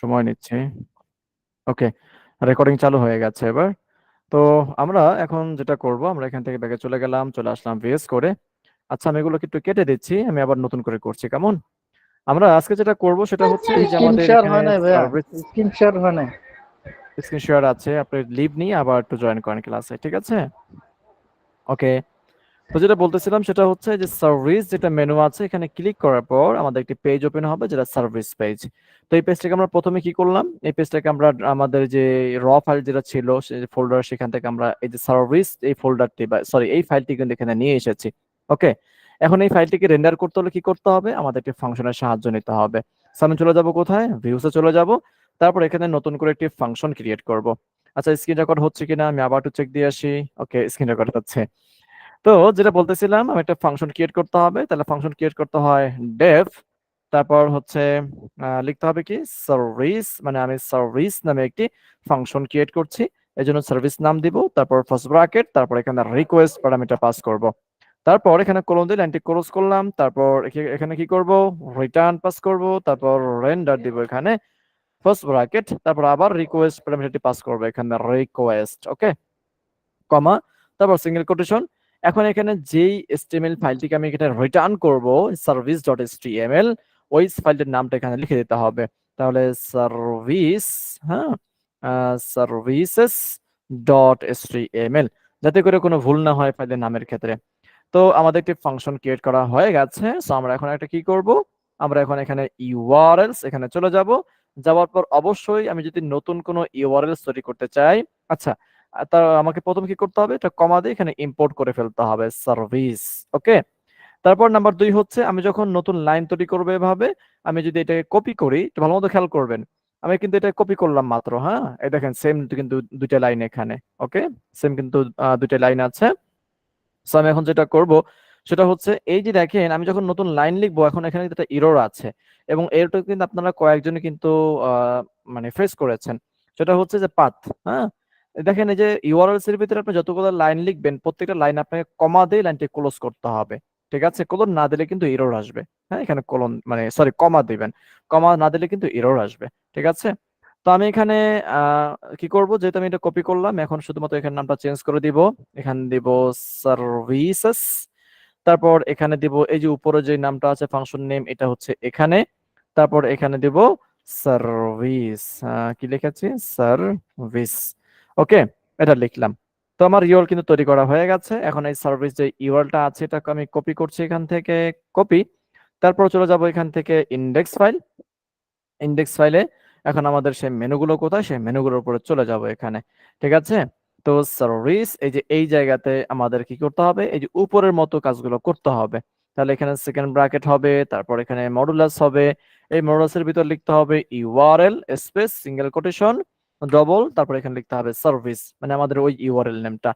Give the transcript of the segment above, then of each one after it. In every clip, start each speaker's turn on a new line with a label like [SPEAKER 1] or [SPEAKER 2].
[SPEAKER 1] সময় নিচ্ছি। ওকে, রেকর্ডিং চালু হয়ে গেছে এবার। তো আমরা এখন যেটা করব, আমরা এখান থেকে ব্যাকে চলে গেলাম, চলে আসলাম ভিএস করে। আচ্ছা, আমি এগুলোকে একটু কেটে দিচ্ছি, আমি আবার নতুন করে করছি, কেমন? আমরা আজকে যেটা করব সেটা হচ্ছে এই যে
[SPEAKER 2] স্ক্রিন
[SPEAKER 1] আমাদের
[SPEAKER 2] শেয়ার
[SPEAKER 1] এখানে
[SPEAKER 2] হয় নাই ভাইয়া,
[SPEAKER 1] সার্ভিস
[SPEAKER 2] স্ক্রিন শেয়ার হয় নাই।
[SPEAKER 1] স্ক্রিন শেয়ার আছে, আপনি লিভ নিয়ে আবার একটু জয়েন করেন ক্লাসে, ঠিক আছে? ওকে, তো যেটা বলতেছিলাম সেটা হচ্ছে যে সার্ভিস যেটা মেনু আছে, এখানে ক্লিক করার পর আমাদের একটি পেজ ওপেন হবে যেটা সার্ভিস পেজ। তো এই পেজটাকে আমরা প্রথমে কি করলাম, এই পেজটাকে আমরা আমাদের যে র ফাইল যেটা ছিল সেই ফোল্ডার, সেখান থেকে আমরা এই যে সার্ভিস এই ফোল্ডারটি বা সরি এই ফাইলটি কিন্তু এখানে নিয়ে এসেছি। ওকে, এখন এই ফাইলটিকে রেন্ডার করতে হলে কি করতে হবে, আমাদের একটি ফাংশনের সাহায্য নিতে হবে। So, আমি চলে যাব কোথায়, ভিউসে চলে যাব। তারপর এখানে নতুন করে একটি ফাংশন ক্রিয়েট করব। আচ্ছা, স্ক্রিন রেকর্ড হচ্ছে কিনা আমি আবার একটু চেক দিয়ে আসি। ওকে, স্ক্রিন রেকর্ড হচ্ছে। তো যেটা বলতেছিলাম, আমি একটা ফাংশন ক্রিয়েট করতে হবে, তাহলে ফাংশন ক্রিয়েট করতে হয় ডেভ, তারপর হচ্ছে লিখতে হবে কি সার্ভিস, মানে আমি সার্ভিস নামে একটি ফাংশন ক্রিয়েট করছি, এই জন্য সার্ভিস নাম দিব, তারপর ফার্স্ট ব্র্যাকেট, তারপর এখানে রিকোয়েস্ট প্যারামিটার পাস করব। তারপর এখানে কোলন দিয়ে লাইনটি ক্লোজ করলাম, তারপর এখানে কি করব, রিটার্ন পাস করব, তারপর রেন্ডার দিব এখানে ফার্স্ট ব্র্যাকেট, তারপর আবার রিকোয়েস্ট প্যারামিটারটি পাস করব এখানে রিকোয়েস্ট, ওকে, কমা, তারপর সিঙ্গেল কোটেশন। এখন এখানে যেই এচটিএমএল ফাইলটিকে আমি এখানে রিটার্ন করব সার্ভিস ডট এচটিএমএল, ওই ফাইলটির নামটা এখানে লিখে দিতে হবে। তাহলে সার্ভিস, হ্যাঁ, সার্ভিসেস ডট এচটিএমএল, যাতে করে কোনো ভুল না হয় ফাইলের নামের ক্ষেত্রে। তো আমাদের একটি ফাংশন ক্রিয়েট করা হয়ে গেছে। সো আমরা এখন একটা কি করব, আমরা এখন এখানে ইউআরএলস এখানে চলে যাব। যাওয়ার পর অবশ্যই আমি যদি নতুন কোনো ইউআরএলস তৈরি করতে চাই, আচ্ছা, তা আমাকে প্রথম কি করতে হবে, এটা কমা দিয়ে এখানে ইম্পোর্ট করে ফেলতে হবে সার্ভিস। ওকে, তারপর নাম্বার 2 হচ্ছে আমি যখন নতুন লাইন তৈরি করবো এভাবে, আমি যদি এটাকে কপি করি, একটু ভালো মতো খেয়াল করবেন, আমি কিন্তু এটা কপি করলাম মাত্র, হ্যাঁ, এই দেখেন সেম কিন্তু দুইটা লাইন এখানে। ওকে, সেম কিন্তু দুইটা লাইন আছে। সো আমি এখন যেটা করব সেটা হচ্ছে এই যে দেখেন, আমি যখন নতুন লাইন লিখবো, এখন এখানে কিন্তু একটা এরর আছে, এবং এররটা কিন্তু আপনারা কয়েকজনে কিন্তু আহ, মানে ফেস করেছেন। সেটা হচ্ছে যে পাথ, হ্যাঁ, দেখেন এই যে ইউআরএলস এর ভিতরে আপনি যতগুলো লাইন লিখবেন, প্রত্যেকটা লাইন আপনাকে কমা দিয়ে লাইনটি ক্লোজ করতে হবে। ঠিক আছে, কোলন না দিলে কিন্তু এরর আসবে। হ্যাঁ, এখানে কোলন মানে সরি কমা দিবেন, কমা না দিলে কিন্তু এরর আসবে। ঠিক আছে, তো আমি এখানে আহ কি করব, যেহেতু আমি এটা কপি করলাম, এখন শুধুমাত্র এখানে নামটা চেঞ্জ করে দিব। এখানে দিব সার্ভিসেস, তারপর এখানে দিব এই যে উপরে যে নামটা আছে ফাংশন নেম, এটা হচ্ছে এখানে, তারপর এখানে দিব সার্ভিস, কি লিখেছি, সার্ভিস। ওকে, এটা লিখলাম। তো আমার ইউআরএল কিন্তু তৈরি করা হয়ে গেছে। এখন এই সার্ভিস যে ইউআরএলটা আছে এটাকে আমি কপি করছি এখান থেকে, কপি, তারপর চলে যাব এখান থেকে ইন্ডেক্স ফাইল, ইন্ডেক্স ফাইলে এখন আমাদের সেই মেনুগুলো কোথায়, সেই মেনুগুলোর উপরে চলে যাব এখানে। ঠিক আছে, তো সার্ভিস এই যে এই জায়গাতে আমাদের কি করতে হবে, এই যে উপরের মতো কাজগুলো করতে হবে। তাহলে এখানে সেকেন্ড ব্র্যাকেট হবে, তারপর এখানে মডুলাস হবে, এই মডুলাসের ভিতর লিখতে হবে URL space single quotation double, তারপর এখানে লিখতে হবে সার্ভিস, মানে আমাদের ওই ইউআরএল নেমটা।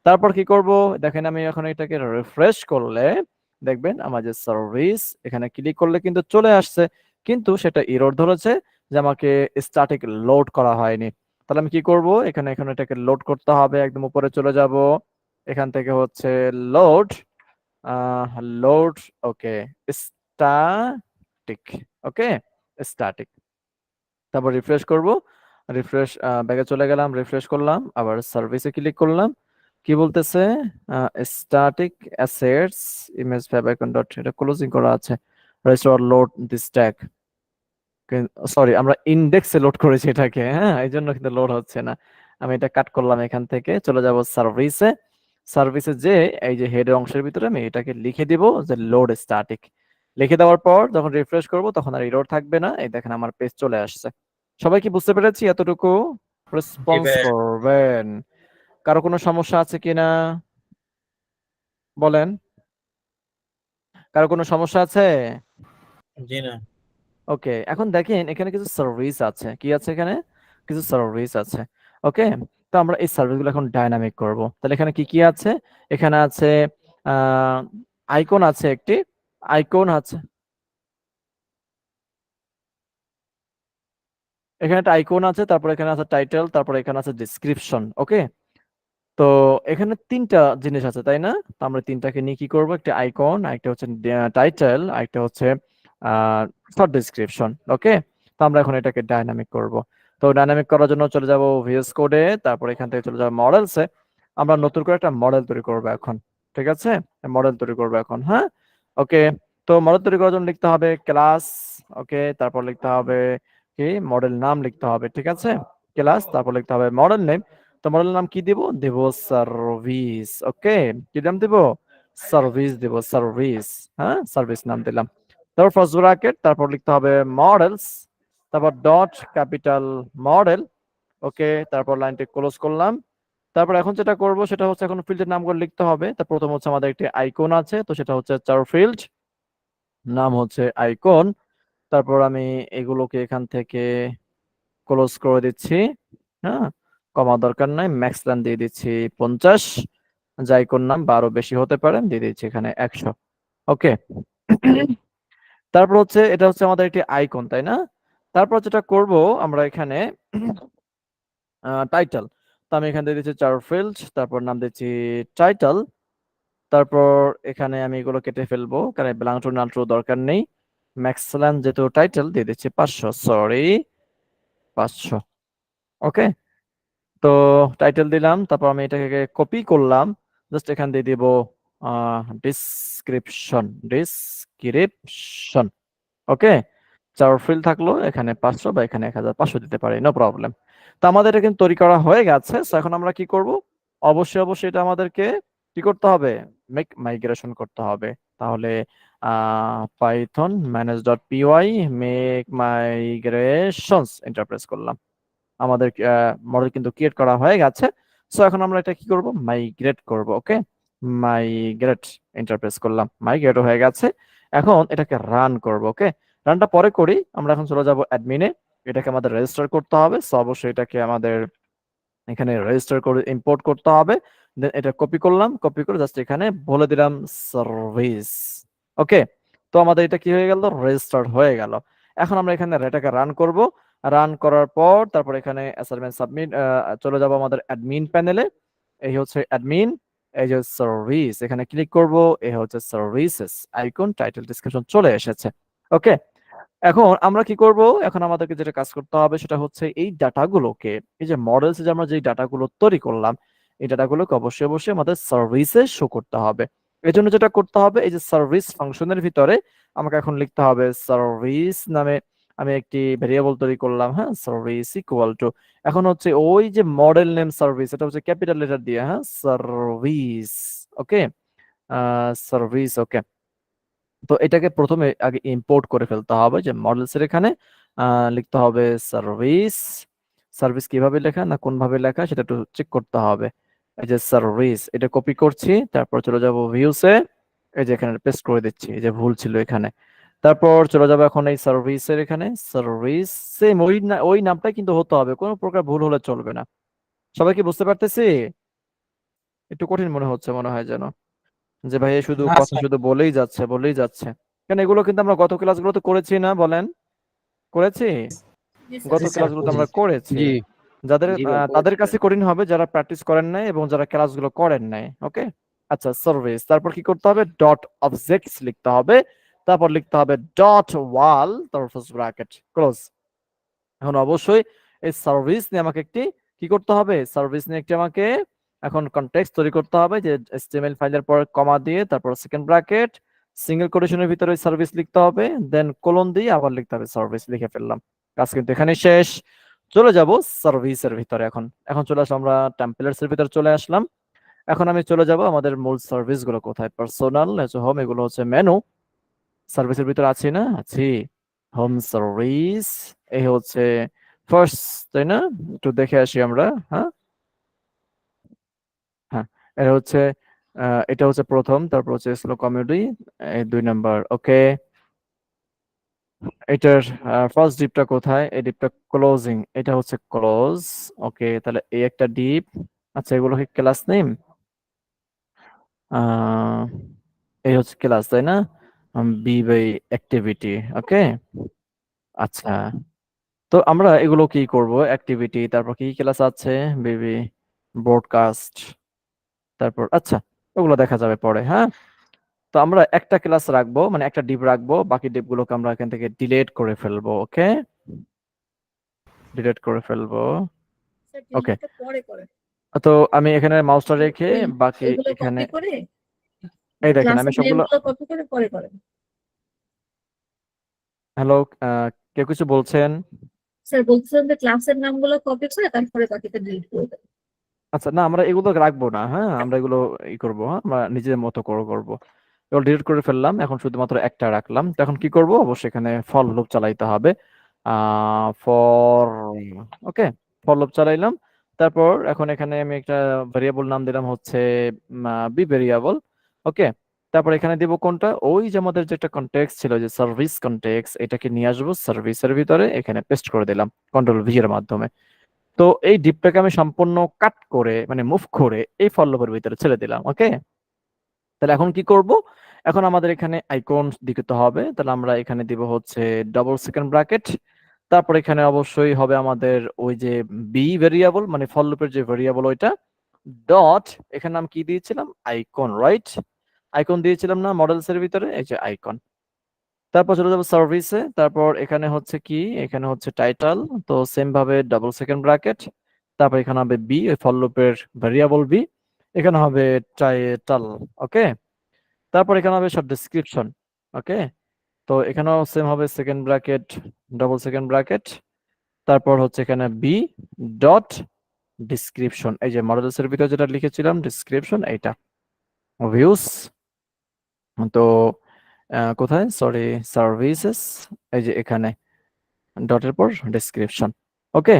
[SPEAKER 1] তারপর কি করব, দেখেন আমি এখন এটাকে রিফ্রেশ করলে দেখবেন আমার যে সার্ভিস, এখানে ক্লিক করলে কিন্তু চলে আসছে, কিন্তু সেটা এরর ধরেছে যে আমাকে স্ট্যাটিক লোড করা হয়নি। তাহলে আমি কি করব, এখানে এখানে এটাকে লোড করতে হবে, একদম উপরে চলে যাব, এখান থেকে হচ্ছে লোড, লোড, ওকে, স্ট্যাটিক, ওকে, স্ট্যাটিক, তারপর রিফ্রেশ করব, রিফ্রেশ ব্যাগে চলে গেলাম, রিফ্রেশ করলাম, আবার সার্ভিসে ক্লিক করলাম, কি বলতেছে, স্ট্যাটিক অ্যাসেটস ইমেজ ফ্যাবাইকন ডট, এটা ক্লোজিং করা আছে, restore load this tag, sorry আমরা ইন্ডেক্সে লোড করেছি এটাকে, হ্যাঁ, এই জন্য কিন্তু লোড হচ্ছে না। আমি এটা কাট করলাম, এখান থেকে চলে যাব সার্ভিসে, সার্ভিসে যে এই যে হেডের অংশের ভিতরে আমি এটাকে লিখে দিব যে লোড স্ট্যাটিক। লিখে দেওয়ার পর যখন রিফ্রেশ করব তখন আর এরর থাকবে না, এই দেখেন আমার পেজ চলে আসছে। সবাই কি বুঝতে পেরেছি এতটুকু?
[SPEAKER 3] জি
[SPEAKER 1] রেসপন্স
[SPEAKER 3] ভাইয়া।
[SPEAKER 1] করবেন। কারো কোনো সমস্যা আছে কিনা বলেন, কারো কোনো সমস্যা আছে?
[SPEAKER 3] জি না।
[SPEAKER 1] ওকে, এখন দেখেন এখানে কিছু সার্ভিস আছে, কি আছে এখানে, কিছু সার্ভিস আছে। ওকে, তো আমরা এই সার্ভিসগুলো এখন ডাইনামিক করব। তাহলে এখানে কি কি আছে, এখানে আছে আইকন আছে একটি, আইকন আছে, এখানে একটা আইকন আছে, তারপর এখানে আছে টাইটেল, তারপর এখানে আছে ডিসক্রিপশন। ওকে, তো এখানে তিনটা জিনিস আছে তাই না, তো আমরা তিনটাকে নিয়ে কি করব, একটা আইকন, একটা হচ্ছে টাইটেল, একটা হচ্ছে শর্ট ডিসক্রিপশন। ওকে, তো আমরা এখন এটাকে ডাইনামিক করব। তো ডাইনামিক করার জন্য চলে যাব ভিএস কোডে, তারপর এখান থেকে চলে যাব মডেলসে। আমরা নতুন করে একটা মডেল তৈরি করব এখন, ঠিক আছে? মডেল তৈরি করব এখন, হ্যাঁ। ওকে, তো মডেল তৈরি করার জন্য লিখতে হবে ক্লাস। ওকে, তারপর লিখতে হবে কি, মডেল নাম লিখতে হবে, ঠিক আছে? ক্লাস, তারপর লিখতে হবে মডেল নেম। তো মডেল নাম কি দিব? দেব সার্ভিস। ওকে, কি নাম দিব? সার্ভিস দিব, সার্ভিস। হ্যাঁ, সার্ভিস নাম দিলাম। তারপর ফার্স্ট ব্র্যাকেট, তারপর লিখতে হবে মডেলস, তারপর ডট ক্যাপিটাল মডেল। ওকে, তারপর লাইনটি ক্লোজ করলাম। তারপর এখন যেটা করব সেটা হচ্ছে এখন ফিল্ডের নামগুলো লিখতে হবে। তো প্রথম হচ্ছে আমাদের একটি আইকন আছে, তো সেটা হচ্ছে চার ফিল্ড, নাম হচ্ছে আইকন। তারপর আমি এগুলোকে এখান থেকে ক্লোজ করে দিচ্ছি। হ্যাঁ, কমা দরকার নাই, ম্যাক্স লাইন দিয়ে দিচ্ছি 50। যে আইকন নাম 12 বেশি হতে পারে, দিয়ে দিচ্ছি এখানে 100। ওকে, তারপর হচ্ছে এটা হচ্ছে আমাদের একটি আইকন, তাই না? তারপর যেটা করব আমরা এখানে টাইটেল। তো আমি এখানে দিয়ে দিচ্ছি চার ফিল্ড, তারপর নাম দিচ্ছি টাইটেল। তারপর এখানে আমি এগুলো কেটে ফেলবো, কারণ ব্ল্যাঙ্ক টু নাল টু দরকার নেই। ম্যাক্সিমাম যেহেতু টাইটেল দিয়ে দিচ্ছি 500, সরি 500। ওকে, তো টাইটেল দিলাম, তারপর আমি এটাকে কপি করলাম, জাস্ট এখান দিয়ে দিব ডিসক্রিপশন, ডিসক্রিপশন। ওকে, চার ফিল্ড থাকলো, এখানে 500 বা এখানে 1500 দিতে পারি, নো প্রবলেম। তো আমাদের এটা কিন্তু তৈরি করা হয়ে গেছে। সো এখন আমরা কি করব? অবশ্যই অবশ্যই এটা আমাদেরকে কি করতে হবে? মেক মাইগ্রেশন করতে হবে। তাহলে Python manage.py make migrations enter press করলাম। আমাদের মডেল কিন্তু ক্রিয়েট করা হয়ে গেছে। সো এখন আমরা এটা কি করব? মাইগ্রেট করব। ওকে, মাইগ্রেট এন্টার প্রেস করলাম, মাইগ্রেট হয়ে গেছে। এখন এটাকে রান করব। ওকে, রানটা পরে করি, আমরা এখন চলে যাব অ্যাডমিনে। এটাকে আমাদের রেজিস্টার করতে হবে। সো অবশ্যই এটাকে আমাদের এখানে রেজিস্টার করে ইম্পোর্ট করতে হবে। দেন এটা কপি করলাম, কপি করে জাস্ট এখানে বলে দিলাম সার্ভিস। ওকে, তো আমাদের এটা কি হয়ে গেল? রেজিস্টার্ড হয়ে গেল। এখন আমরা এখানে এটাকে রান করব। রান করার পর তারপর এখানে অ্যাসাইনমেন্ট সাবমিট, চলে যাব আমাদের অ্যাডমিন প্যানেলে। এই হচ্ছে অ্যাডমিন, এই যে সার্ভিস, এখানে ক্লিক করব। এই হচ্ছে সার্ভিসেস, আইকন, টাইটেল, ডেসক্রিপশন চলে এসেছে। ওকে, এখন আমরা কি করব? এখন আমাদেরকে যেটা কাজ করতে হবে সেটা হচ্ছে এই ডাটাগুলোকে, এই যে মডেলস যে আমরা যে ডাটাগুলো তৈরি করলাম, এই ডাটাগুলোকে অবশ্যই অবশ্যই আমাদের সার্ভিসে শো করতে হবে। এই জন্য যেটা করতে হবে, এই যে সার্ভিস ফাংশনের ভিতরে আমাকে এখন লিখতে হবে সার্ভিস নামে আমি একটি ভেরিয়েবল তৈরি করলাম। হ্যাঁ, সার্ভিস ইকুয়াল টু, এখন হচ্ছে ওই যে মডেল নেম সার্ভিস, এটা হচ্ছে ক্যাপিটাল লেটার দিয়ে, হ্যাঁ, সার্ভিস। ওকে, সার্ভিস। ওকে, তো এটাকে প্রথমে আগে ইম্পোর্ট করে ফেলতে হবে, যে মডেলস এর এখানে লিখতে হবে সার্ভিস। সার্ভিস কিভাবে লেখা না কোন ভাবে লেখা সেটা একটু চেক করতে হবে। এই যে সার্ভিস, এটা কপি করছি, তারপর চলে যাব ভিউসে, এই যে এখানে পেস্ট করে দিচ্ছি, এই যে ভুল ছিল এখানে। তারপর চলে যাবো এখন এই সার্ভিসের এখানে, সার্ভিস সেম ওই নামটাই কিন্তু হতে হবে, কোনো প্রকার ভুল হলে চলবে না। সবাই কি বুঝতে পারতেছি? একটু কঠিন মনে হচ্ছে, মনে হয় যেন যে ভাই এ শুধু
[SPEAKER 3] না
[SPEAKER 1] কথা
[SPEAKER 3] স্যার।
[SPEAKER 1] শুধু বলেই যাচ্ছে বলেই যাচ্ছে। কেন এগুলো কিন্তু আমরা গত ক্লাসগুলোতে করেছি না, বলেন? করেছি? গত
[SPEAKER 3] জি স্যার,
[SPEAKER 1] ক্লাসগুলোতে
[SPEAKER 3] জি।
[SPEAKER 1] আমরা করেছি।
[SPEAKER 2] জি
[SPEAKER 1] যাদের
[SPEAKER 2] জি ভাই
[SPEAKER 1] তাদের
[SPEAKER 2] করেছি।
[SPEAKER 1] কাছে কঠিন হবে যারা প্র্যাকটিস করেন নাই এবং যারা ক্লাসগুলো করেন নাই। ওকে, আচ্ছা, সার্ভিস, তারপর কি করতে হবে? ডট অবজেক্টস লিখতে হবে, তারপর লিখতে হবে ডট ওয়াল, তারপর ফার্স্ট ব্র্যাকেট ক্লোজ। এখন অবশ্যই এই সার্ভিস নিয়ে আমাকে একটি কি করতে হবে? সার্ভিস নিয়ে একটি আমাকে এখন কনটেক্সট তৈরি করতে হবে, যে এচটিএমএল ফাইলের পর কমা দিয়ে তারপর সেকেন্ড ব্র্যাকেট সিঙ্গেল কোটেশনের ভিতরে সার্ভিস লিখতে হবে, দেন কোলন দিয়ে আবার লিখতে হবে সার্ভিস, লিখে ফেললাম। কাজ কিন্তু এখানে শেষ। চলে যাব সার্ভিসের ভিতরে। এখন এখন চলে আসলাম আমরা টেমপ্লেটস এর ভিতরে চলে আসলাম। এখন আমি চলে যাব আমাদের মূল সার্ভিস গুলো কোথায়, পার্সোনাল, হোম, এগুলো হচ্ছে মেনু। সার্ভিসের ভিতরে আছি না? আছি। হোম সার্ভিস, এই হচ্ছে ফার্স্ট, তাই না? একটু দেখে আসি আমরা। হ্যাঁ, হ্যাঁ, এটা হচ্ছে এটা হচ্ছে প্রথম, তারপর হচ্ছে স্লো কমেডি, এই 2 নাম্বার। ওকে, এটার ফার্স্ট ডিপটা কোথায়? এই ডিপটা ক্লোজিং, এটা হচ্ছে ক্লোজ। ওকে, তাহলে এই একটা ডিপ। আচ্ছা, এগুলো কি ক্লাস নেম? এই হচ্ছে ক্লাস, তাই না? B by activity. ওকে, আচ্ছা, তো আমরা এগুলো কি করব? অ্যাক্টিভিটি, তারপর কি ক্লাস আছে? বিবি ব্রডকাস্ট, তারপর আচ্ছা, ওগুলো দেখা যাবে পরে। হ্যাঁ, তো আমরা একটা ক্লাস রাখবো, মানে একটা ডিপ রাখবো, বাকি ডিপ গুলোকে আমরা এখান থেকে ডিলিট করে ফেলবো। ওকে, ডিলিট করে ফেলবো।
[SPEAKER 2] স্যার
[SPEAKER 1] ওকে,
[SPEAKER 2] ডিলিটটা পরে করেন।
[SPEAKER 1] তো আমি এখানে মাউসটা রেখে
[SPEAKER 2] ওই
[SPEAKER 1] বাকি
[SPEAKER 2] ওইগুলো
[SPEAKER 1] এখানে
[SPEAKER 2] কপি করে
[SPEAKER 1] এই দেখেন আমি
[SPEAKER 2] ক্লাসের
[SPEAKER 1] সবগুলো।
[SPEAKER 2] নেমগুলো কপি করে পরে করেন।
[SPEAKER 1] হ্যালো, কেউ কিছু বলছেন?
[SPEAKER 2] স্যার বলছিলাম যে ক্লাসের নামগুলো কপি করে তারপরে বাকিটা ডিলিট করে দেন।
[SPEAKER 1] আচ্ছা, না আমরা এগুলো রাখবো না, হ্যাঁ আমরা এগুলো করবো, হ্যাঁ আমরা নিজের মতো করে করবো। এগুলো ডিলিট করে ফেললাম, এখন শুধুমাত্র একটা রাখলাম। তো এখন কি করব, অবশ্যই এখানে ফর লুপ চালাইতে হবে। ফর, ওকে, ফর লুপ চালাইলাম। তারপর এখন এখানে আমি একটা ভেরিয়েবল নাম দিলাম হচ্ছে বি ভেরিয়েবল। ওকে, তারপর এখানে দিব কোনটা, ওই যে আমাদের যে একটা কনটেক্সট ছিল যে সার্ভিস কনটেক্সট, এটাকে নিয়ে আসবো সার্ভিসের ভিতরে, এখানে পেস্ট করে দিলাম কন্ট্রোল ভি এর মাধ্যমে। তো এই ডিপটাকে আমি সম্পূর্ণ কাট করে মানে মুভ করে এই ফর লুপের ভিতরে ছেড়ে দিলাম। ওকে, তাহলে এখন কি করব, এখন আমাদের এখানে আইকন দিতে হবে, তাহলে আমরা এখানে দিব হচ্ছে ডবল সেকেন্ড ব্র্যাকেট, তারপর এখানে অবশ্যই হবে আমাদের ওই যে বি ভেরিয়েবল মানে ফর লুপের যে ভেরিয়েবল ওইটা, ডট এখানে নাম কি দিয়েছিলাম, আইকন, রাইট? আইকন দিয়েছিলাম না মডেলস এর ভিতরে, এই যে আইকন। তারপর চলে যাবো সার্ভিসে, তারপর এখানে হচ্ছে কি, এখানে হচ্ছে টাইটেল, তো সেম ভাবে ডাবল সেকেন্ড ব্র্যাকেট, তারপর এখানে হবে বি ওই ফর লুপের ভেরিয়েবল বি, এখানে হবে টাইটেল। ওকে, তারপর এখানে হবে সব ডেসক্রিপশন। ওকে, তো এখানেও সেম হবে second bracket, double second bracket, তারপর হচ্ছে এখানে বি ডট ডিসক্রিপশন, এই যে মডেলস এর ভিতরে যেটা লিখেছিলাম ডিসক্রিপশন এইটা, ভিউস, তো কোথায়, সরি, সার্ভিসেস, এই যে এখানে ডটের পর ডেসক্রিপশন। ওকে,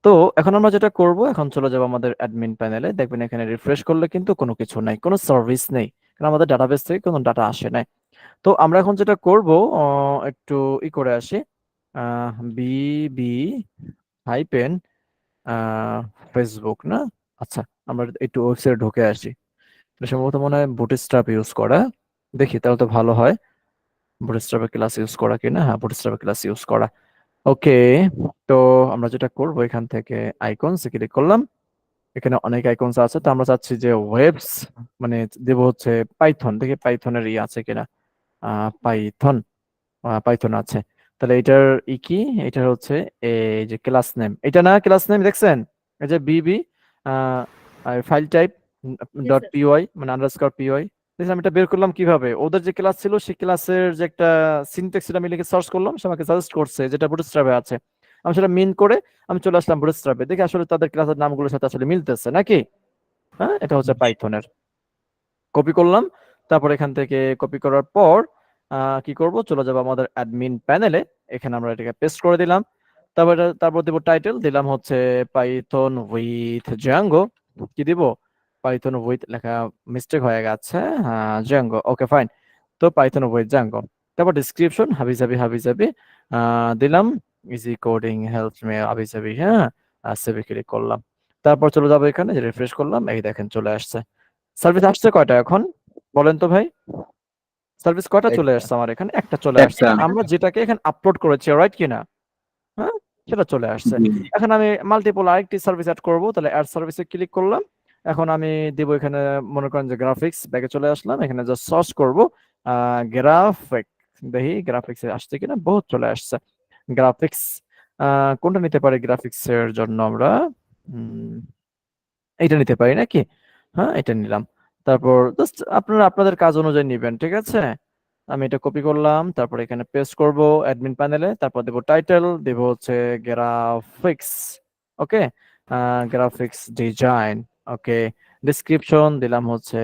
[SPEAKER 1] তো এখন আমরা যেটা করব, এখন চলে যাবো আমাদের অ্যাডমিন প্যানেলে, দেখবেন এখানে রিফ্রেশ করলে কিন্তু কোনো কিছু নাই, কোনো সার্ভিস নেই, কারণ আমাদের ডাটাবেস থেকে কোনো ডাটা আসে নাই। তো আমরা এখন যেটা করব, একটু করে আসি, বিবি হাইপেন ফেসবুক না, আচ্ছা আমরা একটু ওয়েবসাইটে ঢুকে আসি। এটা সম্ভবত মনে হয় বুটস্ট্র্যাপ ইউজ করা, দেখি তাহলে তো ভালো হয়। বুটস্ট্র্যাপের ক্লাস ইউজ করা কিনা, হ্যাঁ বুটস্ট্র্যাপের ক্লাস ইউজ করা। ওকে, তো আমরা যেটা করব, এখান থেকে আইকনস ক্লিক করলাম, এখানে অনেক আইকনস আছে, তো আমরা চাচ্ছি যে ওয়েবস মানে দেব হচ্ছে পাইথন, দেখি পাইথনের আছে কিনা, পাইথন, পাইথন আছে। তাহলে এটার কি, এটার হচ্ছে এই যে ক্লাস নেম, এটা না ক্লাস নেম দেখছেন, এই যে বিবি file type
[SPEAKER 2] G
[SPEAKER 1] dot
[SPEAKER 2] sir.
[SPEAKER 1] PY মানে আন্ডারস্কোর পিওয়াই। আমি এটা বের করলাম কিভাবে, ওদের যে ক্লাস ছিল সেই ক্লাসের যে একটা সিনট্যাক্স ছিল, আমি লিখে সার্চ করলাম, সে আমাকে সাজেস্ট করছে যেটা বুটস্ট্র্যাপে আছে, আমি সেটা মিন করে আমি চলে আসলাম বুটস্ট্র্যাপে, দেখি আসলে তাদের ক্লাসের নামগুলোর সাথে আসলে মিলতেছে নাকি। হ্যাঁ, এটা হচ্ছে পাইথনের। কপি করলাম, তারপর এখান থেকে কপি করার পর কি করব, চলে যাবো আমাদের অ্যাডমিন প্যানেলে, এখানে আমরা এটাকে পেস্ট করে দিলাম। তারপর দেব টাইটেল, দিলাম হচ্ছে পাইথন উইথ জ্যাঙ্গো। কি দিব, পাইথন উইথ লেখা মিস্টেক হয়ে গেছে, হ্যাঁ জ্যাঙ্গো, ওকে ফাইন। তো পাইথন উইথ জ্যাঙ্গো, তারপর ডিসক্রিপশন হাবিজাবি হাবিজাবি দিলাম, ইজি কোডিং হেল্প মে হাবিজাবি, হ্যাঁ সেভে ক্লিক করলাম। তারপর চলে যাবো এখানে, যে রিফ্রেশ করলাম, এই দেখেন চলে আসছে। সার্ভিস আসছে কয়টা এখন বলেন তো ভাই, সার্ভিস কয়টা চলে আসছে আমার এখানে, একটা চলে আসছে,
[SPEAKER 4] একটা।
[SPEAKER 1] আমরা যেটাকে এখানে আপলোড করেছি, রাইট কিনা, হ্যাঁ সেটা চলে আসছে। এখন আমি মাল্টিপল আরেকটি সার্ভিস অ্যাড করব, তাহলে অ্যাড সার্ভিসে ক্লিক করলাম। এখন আমি দিব এখানে, মনে করেন যে গ্রাফিক্স ব্যাগে চলে আসলাম, এখানে জাস্ট সার্চ করব গ্রাফিক, দেখি গ্রাফিক্স আসছে কিনা, বহুত চলে আসছে গ্রাফিক্স। কোনটা নিতে পারি গ্রাফিক্স এর জন্য আমরা, এটা নিতে পারি নাকি, হ্যাঁ এটা নিলাম। তারপর জাস্ট আপনারা আপনাদের কাজ অনুযায়ী নিবেন, ঠিক আছে। আমি এটা কপি করলাম, তারপর এখানে পেস্ট করব অ্যাডমিন প্যানেলে, তারপর দেব টাইটেল, দেব হচ্ছে গ্রাফিক্স। ওকে, গ্রাফিক্স ডিজাইন। ওকে, ডেসক্রিপশন দিলাম হচ্ছে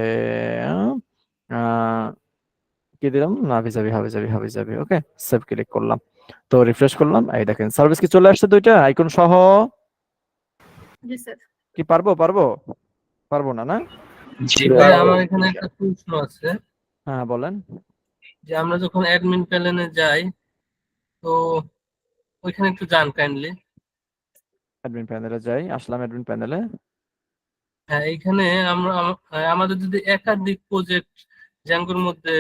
[SPEAKER 1] আহ, কি দিলাম, হাবিজাবি হাবিজাবি হাবিজাবি। ওকে, সেভ ক্লিক করলাম, তো রিফ্রেশ করলাম, এই দেখেন সার্ভিস কি চলে আসছে দুইটা আইকন সহ।
[SPEAKER 2] জি স্যার।
[SPEAKER 1] কি পারবো পারবো, পারবো না না,
[SPEAKER 4] জি
[SPEAKER 3] ভাই
[SPEAKER 4] পারবো।
[SPEAKER 3] আমার এখানে একটা প্রশ্ন আছে,
[SPEAKER 1] হ্যাঁ বলেন।
[SPEAKER 3] যে আমরা যখন অ্যাডমিন প্যানেলে যাই, তো ওইখানে একটু যান কাইন্ডলি।
[SPEAKER 1] অ্যাডমিন প্যানেলে যাই, আসলাম অ্যাডমিন প্যানেলে।
[SPEAKER 3] হ্যাঁ, এইখানে আমাদের যদি একাধিক প্রজেক্ট জ্যাঙ্গোর মধ্যে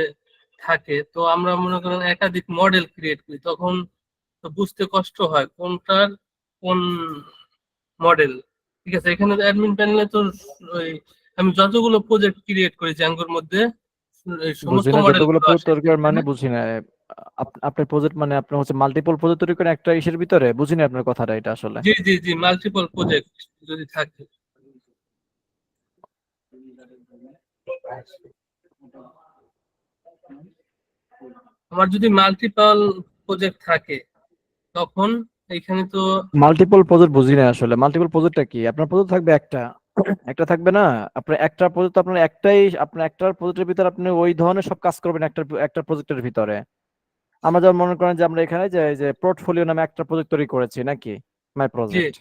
[SPEAKER 3] থাকে, তো আমরা মনে করেন একাধিক মডেল ক্রিয়েট করি, তখন তো বুঝতে কষ্ট হয় কোনটার কোন মডেল। ঠিক আছে, এখানে অ্যাডমিন প্যানেলে তো ওই আমি যতগুলো প্রজেক্ট ক্রিয়েট করি জ্যাঙ্গোর মধ্যে, এই
[SPEAKER 1] বুঝি
[SPEAKER 3] সমস্ত
[SPEAKER 1] না,
[SPEAKER 3] মডেল
[SPEAKER 1] যতগুলো
[SPEAKER 3] গুলো আসে,
[SPEAKER 1] দরকার
[SPEAKER 3] তাই
[SPEAKER 1] মানে
[SPEAKER 3] না?
[SPEAKER 1] বুঝি না, আপনার প্রজেক্ট মানে আপনি হচ্ছে মাল্টিপল প্রজেক্ট তৈরি করেন একটা ইসের ভিতরে, বুঝিনি আপনার কথাটা এটা আসলে।
[SPEAKER 3] জি জি জি, মাল্টিপল প্রজেক্ট যদি থাকে। আমার যদি মাল্টিপল প্রজেক্ট থাকে তখন এখানে তো
[SPEAKER 1] মাল্টিপল প্রজেক্ট বুঝি না আসলে, মাল্টিপল প্রজেক্টটা কি? আপনার প্রজেক্ট থাকবে একটা, একটা থাকবে না? আপনার একটা প্রজেক্ট, আপনার একটাই, আপনার একটার প্রজেক্টের ভিতরে আপনি ওই ধরনের সব কাজ করবেন একটা একটা প্রজেক্টের ভিতরে। আমরা যেমন মনে করেন যে আমরা এখানে যে পোর্টফোলিও নামে একটা প্রজেক্ট তৈরি করেছি নাকি, মাই
[SPEAKER 3] জি।
[SPEAKER 1] প্রজেক্ট,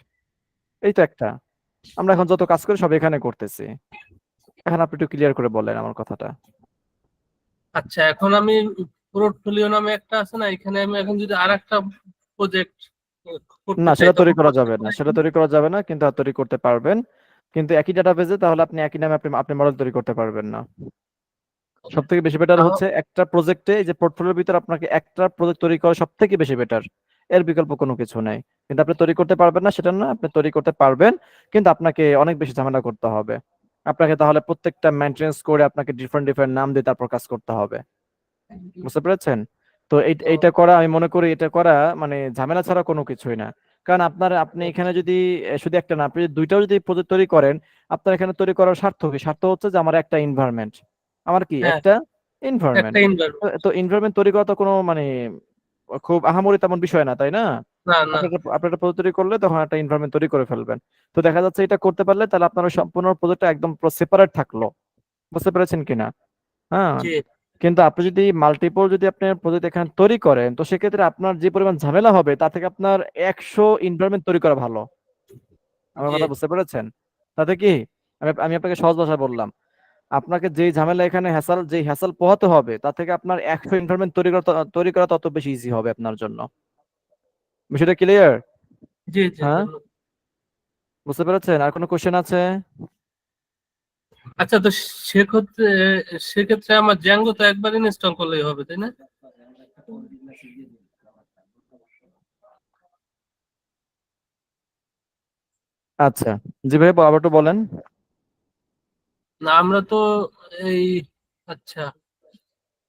[SPEAKER 1] এই তো একটা। আমরা এখন যত কাজ করি সব এখানে করতেছি। এখন আপনি একটু ক্লিয়ার করে বলেন আমার কথাটা।
[SPEAKER 3] আচ্ছা, এখন আমি পোর্টফোলিও নামে একটা আছে না, এখানে আমি এখন যদি আর একটা প্রজেক্ট করতে
[SPEAKER 1] না,
[SPEAKER 3] চাই
[SPEAKER 1] সেটা তৈরি
[SPEAKER 3] তখন
[SPEAKER 1] করা
[SPEAKER 3] করতে
[SPEAKER 1] যাবে না,
[SPEAKER 3] পারি?
[SPEAKER 1] সেটা তৈরি করা যাবে না, কিন্তু আর তৈরি করতে পারবেন। কিন্তু একই ডাটাবেজে তাহলে আপনি একই নামে আপনি আপনি মডেল তৈরি করতে পারবেন না। সব থেকে বেশি বেটার
[SPEAKER 3] তাহ-
[SPEAKER 1] হচ্ছে একটা প্রজেক্টে, এই যে পোর্টফোলিওর ভিতরে আপনাকে একটা প্রজেক্ট তৈরি করা সব থেকে বেশি বেটার। এর বিকল্প কোনো কিছু নাই। কিন্তু আপনি তৈরি করতে পারবেন না সেটা না, আপনি তৈরি করতে পারবেন, কিন্তু আপনাকে অনেক বেশি ঝামেলা করতে হবে। আপনাকে তাহলে প্রত্যেকটা মেনটেন্স করে আপনাকে ডিফারেন্ট ডিফারেন্ট নাম দিয়ে তারপর কাজ করতে হবে। বুঝতে পেরেছেন? তো এইটা করা, আমি মনে করি এটা করা মানে ঝামেলা ছাড়া কোনো কিছুই না। কারণ আপনি এখানে যদি শুধু একটা না, আপনি যদি দুইটাও যদি প্রজেক্ট তৈরি করেন, আপনার এখানে তৈরি করার স্বার্থ কি? স্বার্থ হচ্ছে যে আমার একটা এনভায়রনমেন্ট, আমার কি
[SPEAKER 3] হ্যাঁ,
[SPEAKER 1] একটা
[SPEAKER 3] একটা
[SPEAKER 1] এনভায়রনমেন্ট।
[SPEAKER 3] ইনভার্টার।
[SPEAKER 1] তো এনভায়রনমেন্ট তৈরি করা তো কোনো মানে খুব আহামরি তেমন বিষয় না, তাই না?
[SPEAKER 3] না না।
[SPEAKER 1] আপনারা প্রজেক্ট তৈরি করলে তখন একটা এনভায়রনমেন্ট তৈরি করে ফেলবেন। তো দেখা যাচ্ছে এটা করতে পারলে তাহলে আপনার ওই সম্পূর্ণ প্রজেক্টটা একদম সেপারেট থাকলো। বুঝতে পেরেছেন কিনা? হ্যাঁ।
[SPEAKER 3] জি
[SPEAKER 1] কিন্তু আপনি যদি মাল্টিপল যদি আপনি প্রজেক্ট এখানে তৈরি করেন, তো সেক্ষেত্রে আপনার যে পরিমাণ ঝামেলা হবে তার থেকে আপনার 100 এনভায়রনমেন্ট তৈরি করা ভালো। আমার
[SPEAKER 3] জি
[SPEAKER 1] কথা বুঝতে পেরেছেন? তাতে কি, আমি আপনাকে সহজ ভাষায় বললাম, আপনাকে যেই ঝামেলা এখানে হ্যাসাল, যেই হ্যাসাল পোহাতে হবে তার থেকে আপনার 100 এনভায়রনমেন্ট তৈরি করা তত বেশি ইজি হবে আপনার জন্য। বিষয়টা ক্লিয়ার?
[SPEAKER 3] জি জি,
[SPEAKER 1] হ্যাঁ,
[SPEAKER 3] ধন্যবাদ।
[SPEAKER 1] বুঝতে পেরেছেন? আর কোনো কোশ্চেন আছে?
[SPEAKER 3] আচ্ছা, তো সেক্ষেত্রে সেক্ষেত্রে আমার জ্যাঙ্গো তো একবার ইনস্টল করলেই হবে, তাই না?
[SPEAKER 1] আচ্ছা, জি ভাই, আবার একটু বলেন।
[SPEAKER 3] না আমরা তো এই, আচ্ছা,